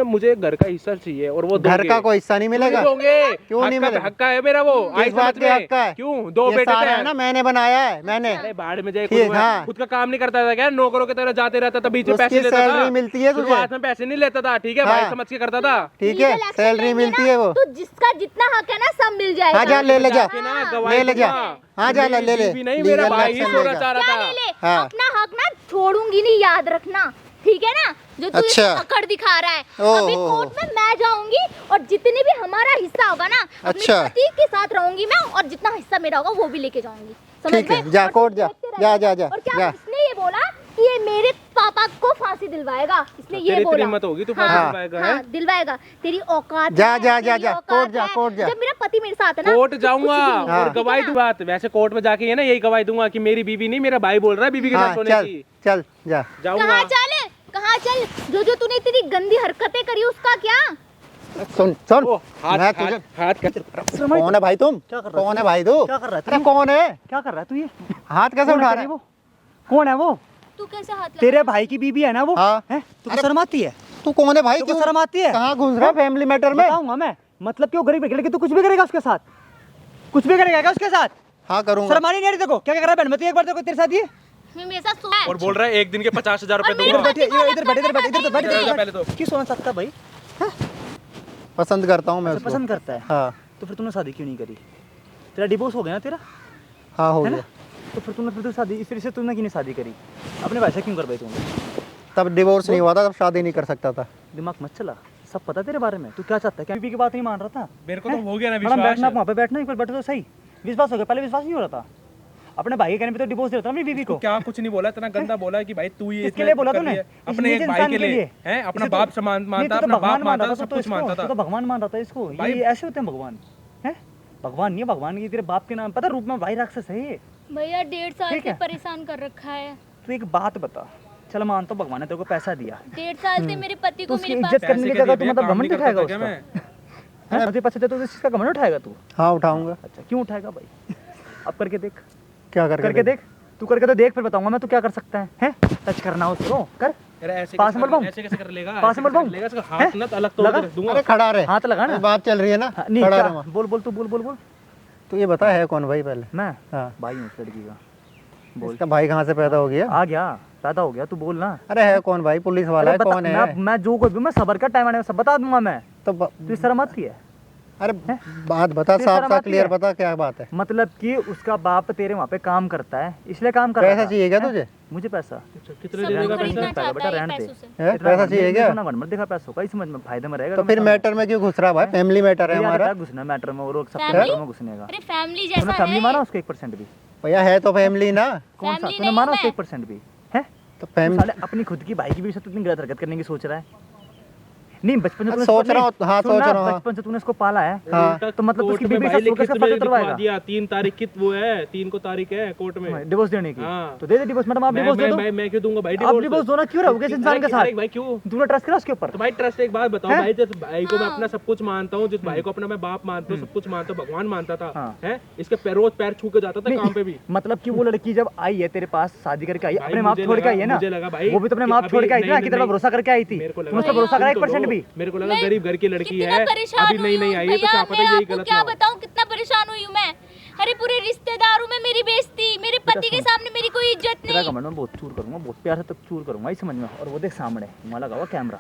मुझे घर का हिस्सा चाहिए और वो घर दोगे। का कोई हिस्सा नहीं मिलेगा। दोगे। क्यों नहीं मिलेगा? हक का है मेरा वो। आई किस बात समझ के में? हक का है? क्यों? 2 ये बेटे सारा थे है ना, मैंने बनाया है, मैंने। अरे बाहर में जाए, ठीक, हाँ। खुद का काम नहीं करता था क्या? नौकरों की तरह जाते रहता था, बीच में उसकी पैसे लेता था। सैलरी मिलती है तुझे। शुरुआत में पैसे नहीं लेता था, ठीक है? हाँ। भाई समझ के करता था। ठीक है, Legal action सैलरी लेंगे मिलती ना, है वो। तो जिसका जितना हक है ना सब मिल जाएगा। हाँ जा ले ले जा, जाके ना गवाही ले ले जा। दूंगा। हाँ जा ले ले ले। बीवी नहीं, मेरा Legal भाई ही action सोना लेगा। चाह रहा क्या था। ले ले? हाँ। अपना हक ना छोड़ूंगी नहीं, याद रखना, ठीक है ना? जो तू अच्छा। अकड़ दिखा रहा है, ओह, अभी हो, कोर्ट में मैं जाऊंगी और जितने भी हमारा हिस्सा होगा ना, अपने अच्छा। पति के साथ रहूंगी मैं, और जितना हिस्सा मेरा होगा वो भी लेके जाऊंगी। समझ ठीक है, में? जा और कोर्ट तू जा, देखते जा, रहेगा। जा, जा, और क्या जा। इसने ये बोला कि ये मेरे पापा को फांसी दिलवाएगा, इसने ये तेरी बोला। हिम्मत होगी, तू हाँ, फांसी दिलवाएगा, हाँ, है? दिलवाएगा। तेरी औकात जा, है, जा, जा, तेरी जा, औकात कोर्ट जा, है। कोर्ट जा। जब मेरा पति मेरे साथ है ना, कोर्ट तो जाऊंगा कुछ भी नहीं और होगा, गवाही ठीक है दूं। ना? बात वैसे कोर्ट में जाके है ना यही गवाही दूंगा कि मेरी बीवी नहीं, मेरा भाई बोल रहा है बीवी के हाँ साथ सोने चल की। चल जा। जाऊंगा। कहाँ चल, कहाँ चल? जो तूने इतनी गंदी हरकतें करी उसका क्या? सुन सुन, ओ, हाथ मैं हाथ तुझे हाथ कैसे? कौन है भाई तुम? क्या कर रहा है कौन है तू? भाई तू? क्या कर रहा है तू? अरे कौन है? क्या कर रहा है तू? ये हाथ कैसे कौन उठा है रहा तेरी है? वो? कौन है वो? तू कैसे हाथ लगा? तेरे भाई की बीबी है ना वो? हाँ। हैं? तुझको अरे- शर्म आती है? तू कौन है भाई? तुझको क्यों शर्म आती है? कहाँ घुस रहा है फैमिली मैटर में? बताऊंगा मैं। मतलब क्यों गरीब लेकिन तू कुछ भी करेगा उसके साथ? कुछ भी करेगा क्या उसके साथ? हाँ करूंगा। शर्म आनी नहीं आ रही देखो? क्या क्या कर रहा है बहन? मैं तो एक बार देखो तेरे साथ ये मेरे साथ सोया है। और बोल रहा है 1 दिन के 50,000 रुपए और मेरे दूंगा। पति को अलग इधर बैठ इधर बैठ करना इधर बैठ चाहिए। इधर पहले तो। क्यों सोना चाहता भाई? पसंद करता हूँ मैं अच्छा, उसको। पसंद करता है? हाँ तो फिर तूने शादी क्यों नहीं करी? तेरा डिवोर्स हो गया ना तेरा, हाँ हो है ना? गया। तो फिर तू शादी फिर से तूने क्यों नहीं शादी करी? अपने भाई से क्यों कर पाई तूने? तब डिवोर्स नहीं हुआ था, तब शादी नहीं कर सकता था। दिमाग मत चला, सब पता तेरे बारे में। तू क्या चाहता है? क्या बीबी की बात नहीं मान रहा था? मेरे को तो हो गया ना मैडम बैठना, विश्वास। वहाँ पे बैठना, एक बार बैठो तो सही। विश्वास हो गया, पहले विश्वास नहीं हो रहा था। अपने भाई के कहने पे तो डिवोर्स दे रहा था अपनी बीबी को। क्या कुछ नहीं बोला, इतना गंदा बोला है कि भाई तू ये किसके इतना लिए बोला कर तूने? रही है। इस अपने नीच एक भाई इंसान के लिए हैं, अपना इसे तो- बाप समान नहीं, मानता, तू तो अपना बाप भगवान मानता मानता था, सब तो कुछ इसको, मानता तू था। तो भगवान मान रहा था इसको। भाई- ये ऐसे होते हैं भगवान, हैं? भगवान नहीं है, भगवान की तेरे बाप के नाम पता रूप में भाई राक्षस है ये। भैया 1.5 साल ठीक से है। परेशान कर रखा है। तू एक बात बता, चल मानता हूँ भगवान ने तेरे को पैसा दिया, 1.5 साल से मेरे पति तो को उसकी मेरे पास इज्जत करने की पैसे के जगह लिए तू मतलब काम घमंड नहीं दिखाएगा करता क्या उसका? मैं? हैं? तुझे पैसे दे तो इस चीज का घमंड उठाएगा तू? हाँ उठाऊंगा। अच्छा क्यों उठाएगा भाई? अब करके देख, क्या करके देख, तू करके तो देख, फिर बताऊंगा मैं तू क्या कर सकता है। हैं? टच करना उसको कर, अरे ऐसे पास कैसे मत कर- बम। ऐसे कैसे कर लेगा? पास ऐसे मत कैसे बम। कर लेगा? इसका हैं? हाथ ना अलग तोड़ लगा? के रख दूंगा। अरे खड़ा रहे, हाथ लगा ना। बात चल रही है ना। हाँ, नहीं खड़ा क्या? रहे। बोल बोल तू बोल बोल बोल। तू ये बता है कौन भाई पहले? मैं हाँ। भाई हूँ उस लड़की का। बोल। इसका भाई कहाँ से पैदा हो गया? आ गया, पैदा हो गया, तू बोल ना। अरे है कौन भाई? पुलिस वाला है? अरे बता, कौन है? मैं जो कोई भी, मैं सबर का टाइम आने में सब बता दूंगा मैं। तो तू शर्म आती है? अरे बात बता, तेरी साफ शर्म साफ आती क्लियर है? बता क्या बात है। मतलब कि उसका बाप तेरे वहाँ पे काम करता है इसलिए काम कर रहा पैसा था। चाहिए क्या हैं? तुझे? मुझे पैसा कितने सब दे लोग देगा खरीदना पैसा? पैसा? चाहता बेटा है रहने दे। पैसों से। है? पैसा चाहिए क्या? मत दिखा पैसों का, इसमें फायदे में रहेगा। तो फिर मैटर में क्यों घुस रहा भाई? फैमिली मैटर है हमारा। घुसना मैटर में और सब Family? मैटर में घुसने का। अरे फैमिली तूने जैसा फैमिली है। माना उसको 1% भी? भैया है तो फैमिली ना। कौन सा? Family तूने नहीं माना हूँ उसको मैं। 1% भी? है? तो तू फैमिली साले अपनी खुद की भाई की भी साथ इतनी गलत हरकत करने की सोच रहा है। नहीं बचपन से तूने सोच इसको- रहा हूँ, हाँ, सुन सोच ना, रहा हूँ, हाँ। बचपन से तूने इसको पाला है हाँ। तो मतलब कोर्ट उसकी में बीवी भाई से लिख के कैसे तुम्हें फैसला लिखवा करवाएगा? दिया 3 तारीख की वो है 3 को तारीख है कोर्ट में डिवोर्स देने की हाँ। तो दे दे डिवोर्स मैडम आप डिवोर्स दे दो मैं क्यों दूंगा भाई आप डिवोर्स दो ना क्यों रहोगे इस इंसान के साथ भाई क्यों तूने ट्रस्ट करा उसके ऊपर तो भाई ट्रस्ट एक बात बताओ हैं? भाई जिस भाई को मैं अपना सब कुछ मानता हूँ जिस भाई को अपना मैं बाप मानता हूँ सब कुछ मानता हूँ भगवान मानता था हाँ। है इसके रोज पैर छू के जाता था नहीं, काम पे भी मतलब कि वो लड़की जब आई है तेरे पास शादी करके आई है भाई, अपने माँ मुझे छोड़ के लगा- आई है ना मुझे लगा भाई वो भी तो अपने कि माँ अभी छोड़ के आई थी ना नहीं- कि तेरा नहीं- भरोसा करके आई थी मेरे को लगा तुमने उस पर भाई, भरोसा करा सुन तो 1% लो, भी मेरे को लगा मैं गरीब घर की लड़की कितना है परेशान अभी नई हुई नई हूँ। आई है तो भैया, क्या पता मैं यही आपको गलत क्या ना हो। बताऊं कितना परेशान हुई हूँ मैं। अरे पूरे रिश्तेदारों में मेरी बेइज्जती, मेरे पति के सामने मेरी कोई इज्जत तेरा नहीं। कमेंट में बहुत चूर करूंगा बहुत प्यार से तक चूर करूंगा आई समझ में और वो देख सामने वहाँ लगा हुआ कैमरा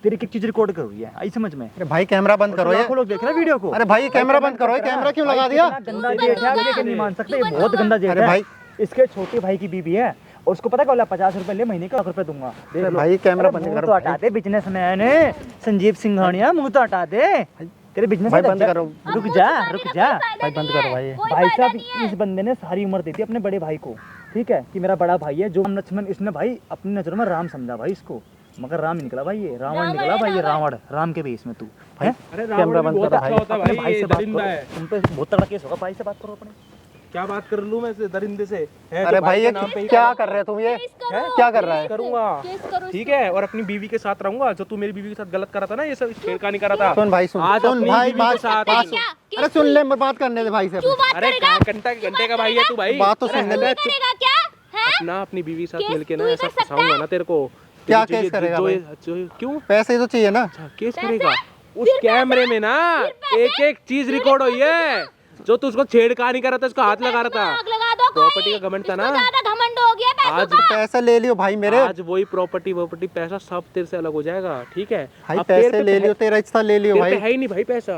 तेरी एक चीज रिकॉर्ड कर रही है आई समझ में अरे भाई कैमरा बंद करो ये। लाखों लोग देख रहे हैं वीडियो को अरे भाई कैमरा बंद करो ये, कैमरा क्यों लगा दिया? इतना गंदा जेठ है अभी लेके नहीं मान सकते क्यों बंद बहुत होगा? गंदा जेठ अरे है भाई। इसके छोटे भाई की बीवी है और उसको पता क्या बोला 50 रुपए ले महीने का 1 रुपए दूंगा देख लो। भाई, कैमरा अरे बंद मुंह करो तो भाई। हटा दे बिजनेसमैन है संजीव सिंघानिया मुंह तो हटा दे तेरे बिजनेस भाई, बंद करो। रुक जा अब रुक मुझे जा कोई फायदा भाई, बंद नहीं करो है, भाई। कोई भाई फायदा साहब नहीं है। इस बंदे ने सारी उम्र दी थी अपने बड़े भाई को ठीक है कि मेरा बड़ा भाई है जो लक्ष्मण इसने भाई अपनी नजरों में राम समझा भाई इसको मगर राम ही निकला भाई ये रावण रावण निकला है, भाई ये रावण। रावण राम के बेस में तू भाई, हैं? अरे कैमरा रावण भी बंद बहुत करो अच्छा भाई। होता है अपने भाई भाई ये से बात दरिंदा करो है तुम पे बहुत तगड़ा केस होगा भाई से बात करो अपने क्या बात कर लूं मैं इस दरिंदे से है अरे तो भाई के ये नाम पे ही क्या कर रहे हो तुम ये? केस करो, क्या कर रहा है? करूंगा केस करो ठीक है और अपनी बीवी के साथ रहूंगा जो तू मेरी बीवी के साथ गलत करा था ना ये सब छेड़खानी करा था सुन भाई सुन आज सुन अपनी भाई बीवी के बात साथ बात क्या? अरे सुन ले बात करने दे भाई से क्यों बात अरे करेगा? घंटे का भाई है तू भाई बात तो अरे सुन ले। हमें करेगा क्या है? अपना अपनी बीवी के साथ केस मिलके तू ना ही ऐसा कर सकता फंसाऊंगा है? ना तेरे को क्या जो ये- केस करेगा जो भाई? ये- जो ये- क्यों पैसे ही तो चाहिए ना। अच्छा केस करेगा उस कैमरे में ना एक एक चीज रिकॉर्ड हुई है जो तू उसको छेड़खानी कर रहा था उसको हाथ लगा रहा आग था लगा दो कोई। प्रॉपर्टी का घमंड था ना। इसको ज्यादा घमंड हो गया पैसों आज का। पैसे ले लियो भाई मेरे। आज वही प्रॉपर्टी पैसा सब तेरे से अलग हो जाएगा ठीक है भाई अब तेरे पैसे पे ले है- लियो, तेरा हिस्सा ले लियो तेरे पे भाई। है ही नहीं भाई पैसा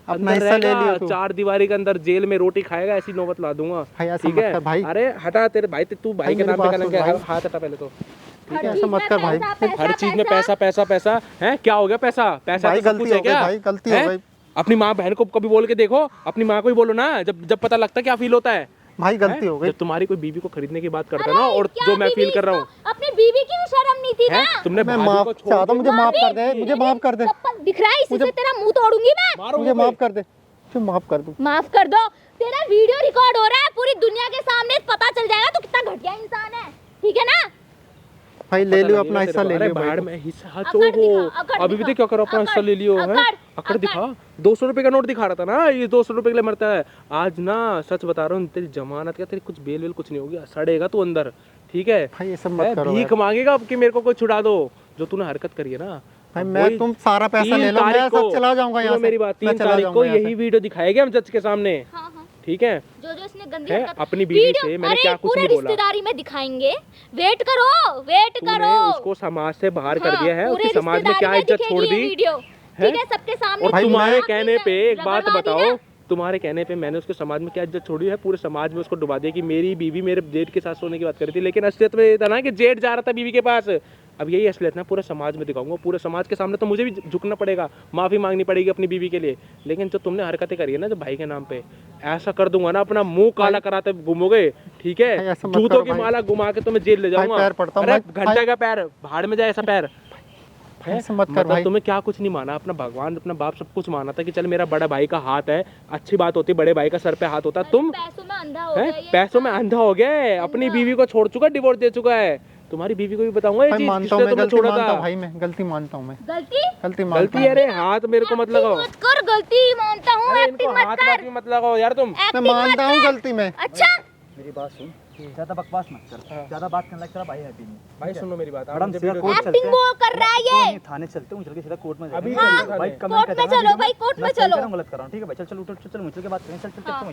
अपना अंदर हिस्सा ले रहेगा, लियो तू। 4 दीवारी के अंदर जेल में रोटी खाएगा ऐसी नौबत ला दूंगा भाई ऐसा ठीक मत है कर भाई। अरे हटा तेरे भाई तू भाई भाई के मेरी नाम पे बात कलंक सुन है भाई। हाथ हटा पहले तो ठीक है हर ऐसा चीज मत में कर भाई। पैसा, पैसा, हर चीज में पैसा है क्या हो गया पैसा पैसा भाई तो सब गलती कुछ है हो गई क्या भाई, गलती हो हैं? गई। अपनी माँ बहन को कभी बोल के देखो अपनी माँ को ही बोलो ना जब पता लगता है क्या फील होता है भाई गलती हैं? हो गई। जब तुम्हारी कोई बीवी को खरीदने की बात करता है अरे ना और क्या जो मैं बीवी फील कर रहा हूँ इसको अपनी बीवी की भी शर्म नहीं थी ना। हैं? तुमने मैं भाभी माफ को छोड़ चाहता हूँ, मुझे माफ कर दे, मुझे माफ कर दे, चप्पल दिख रहा है इसी से तेरा मुंह तोड़ूंगी मैं। मारो मुझे मुझे माफ कर दे, मुझे माफ कर दो। माफ कर दो। तेरा वीडियो रिकॉर्ड हो रहा है पूरी दुनिया के सामने पता चल जाएगा तू कितना घटिया इंसान है ठीक है ना। भाई ले लियो अपना हिस्सा ले लियो बाहर भाई। में हिस्सा अकड़ चो दिखा, हो अकड़ अभी भी दिखा, तो क्या करो अपना हिस्सा ले लियो है अकड़ अकड़ दिखा 200 रुपए का नोट दिखा रहा था ना ये 200 रुपए के लिए मरता है आज ना सच बता रहा हूँ तेरी जमानत का तेरी कुछ बेल वेल कुछ नहीं होगी सड़ेगा तू अंदर ठीक है भाई ये सब मत करो भीख मांगेगा अब कि मेरे को कोई छुड़ा दो जो तूने हरकत करी है ना भाई अब मैं वही तुम सारा पैसा 3 ले लो, मैं तारीख सब को- चला जाऊंगा यहाँ सुनो से। मेरी बात मैं 3 चला तारीख को जाऊंगा यहाँ यही से। वीडियो दिखाएंगे हम जज के सामने हाँ हाँ ठीक है जो जो इसने गंदी है, हरकत अपनी बीवी वीडियो- से मैंने अरे क्या कुछ पूरे नहीं बोला। रिश्तेदारी में दिखाएंगे वेट तूने करो उसको समाज से बाहर कर हाँ, दिया है पूरे उसकी समाज में क्या रिश्तेदारी इज्जत दिखेगी छोड़ ये दी वीडियो है? ठीक है सबके सामने और भाई तुम्हारे मैं- कहने पे एक बात रगड़वा दी बताओ ना। तुम्हारे कहने पे मैंने उसके समाज में क्या इज्जत छोड़ी है पूरे समाज में उसको डुबा दिया कि मेरी बीवी मेरे जेठ के साथ सोने की बात करी थी लेकिन असलियत में ये था ना कि जेठ जा रहा था बीवी के पास अब यही असलियत ना पूरे समाज में दिखाऊंगा पूरे समाज के सामने तो मुझे भी झुकना पड़ेगा माफी मांगनी पड़ेगी अपनी बीवी के लिए लेकिन जो तुमने हरकतें करी है ना जो भाई के नाम पे ऐसा कर दूंगा ना अपना मुंह काला कराते घूमोगे ठीक भाई, है ऐसा मत जूतों करो की भाई। माला घुमा के तुम्हें जेल ले भाई, जाऊंगा पैर पड़ता हूँ, अरे भाई, घंटे का पैर भाड़ में जाए ऐसा पैर भाई, ऐसा मत कर मतलब भाई। तुम्हें क्या कुछ नहीं माना अपना भगवान अपना बाप सब कुछ माना था कि चल मेरा बड़ा भाई का हाथ है अच्छी बात होती बड़े भाई का सर पे हाथ होता तुम पैसों में अंधा हो है गया ये पैसों में अंधा हो गए अपनी बीवी को छोड़ चुका डिवोर्स दे चुका है तुम्हारी बीवी को भी बताऊंगा ये भाई चीज मानता हूँ, इसलिए मैं तुमने गलती छोड़ा मानता हूँ था भाई, मैं गलती मानता हूँ, मैं गलती गलती मानता गलती अरे हाथ मेरे को मत लगाओ मत कर गलती मानता हूँ अरे इनको एक्टिंग मत हाथ कर वाथ भी मत लगाओ यार तुम हूँ। मैं एक्टिंग मत मानता हूँ कर। गलती में। अच्छा मेरी बात सुन ज्यादा बकवास मत कर ज्यादा बात करने लग तेरा भाई हैप्पी नहीं भाई सुनो मेरी बात आप मैडम मुझे सीधा वीडियो- कोर्ट एक्टिंग वो कर रहा है कोई ये नहीं, थाने चलते हूँ चल के सीधा कोर्ट में अभी जाएंगे। चलो भाई थाने। कमेंट कोर्ट में चलो भाई कोर्ट में चलो गलत कर रहा हूँ ठीक है भाई चल चल उठ चल मुझे के बात करें चल चल चल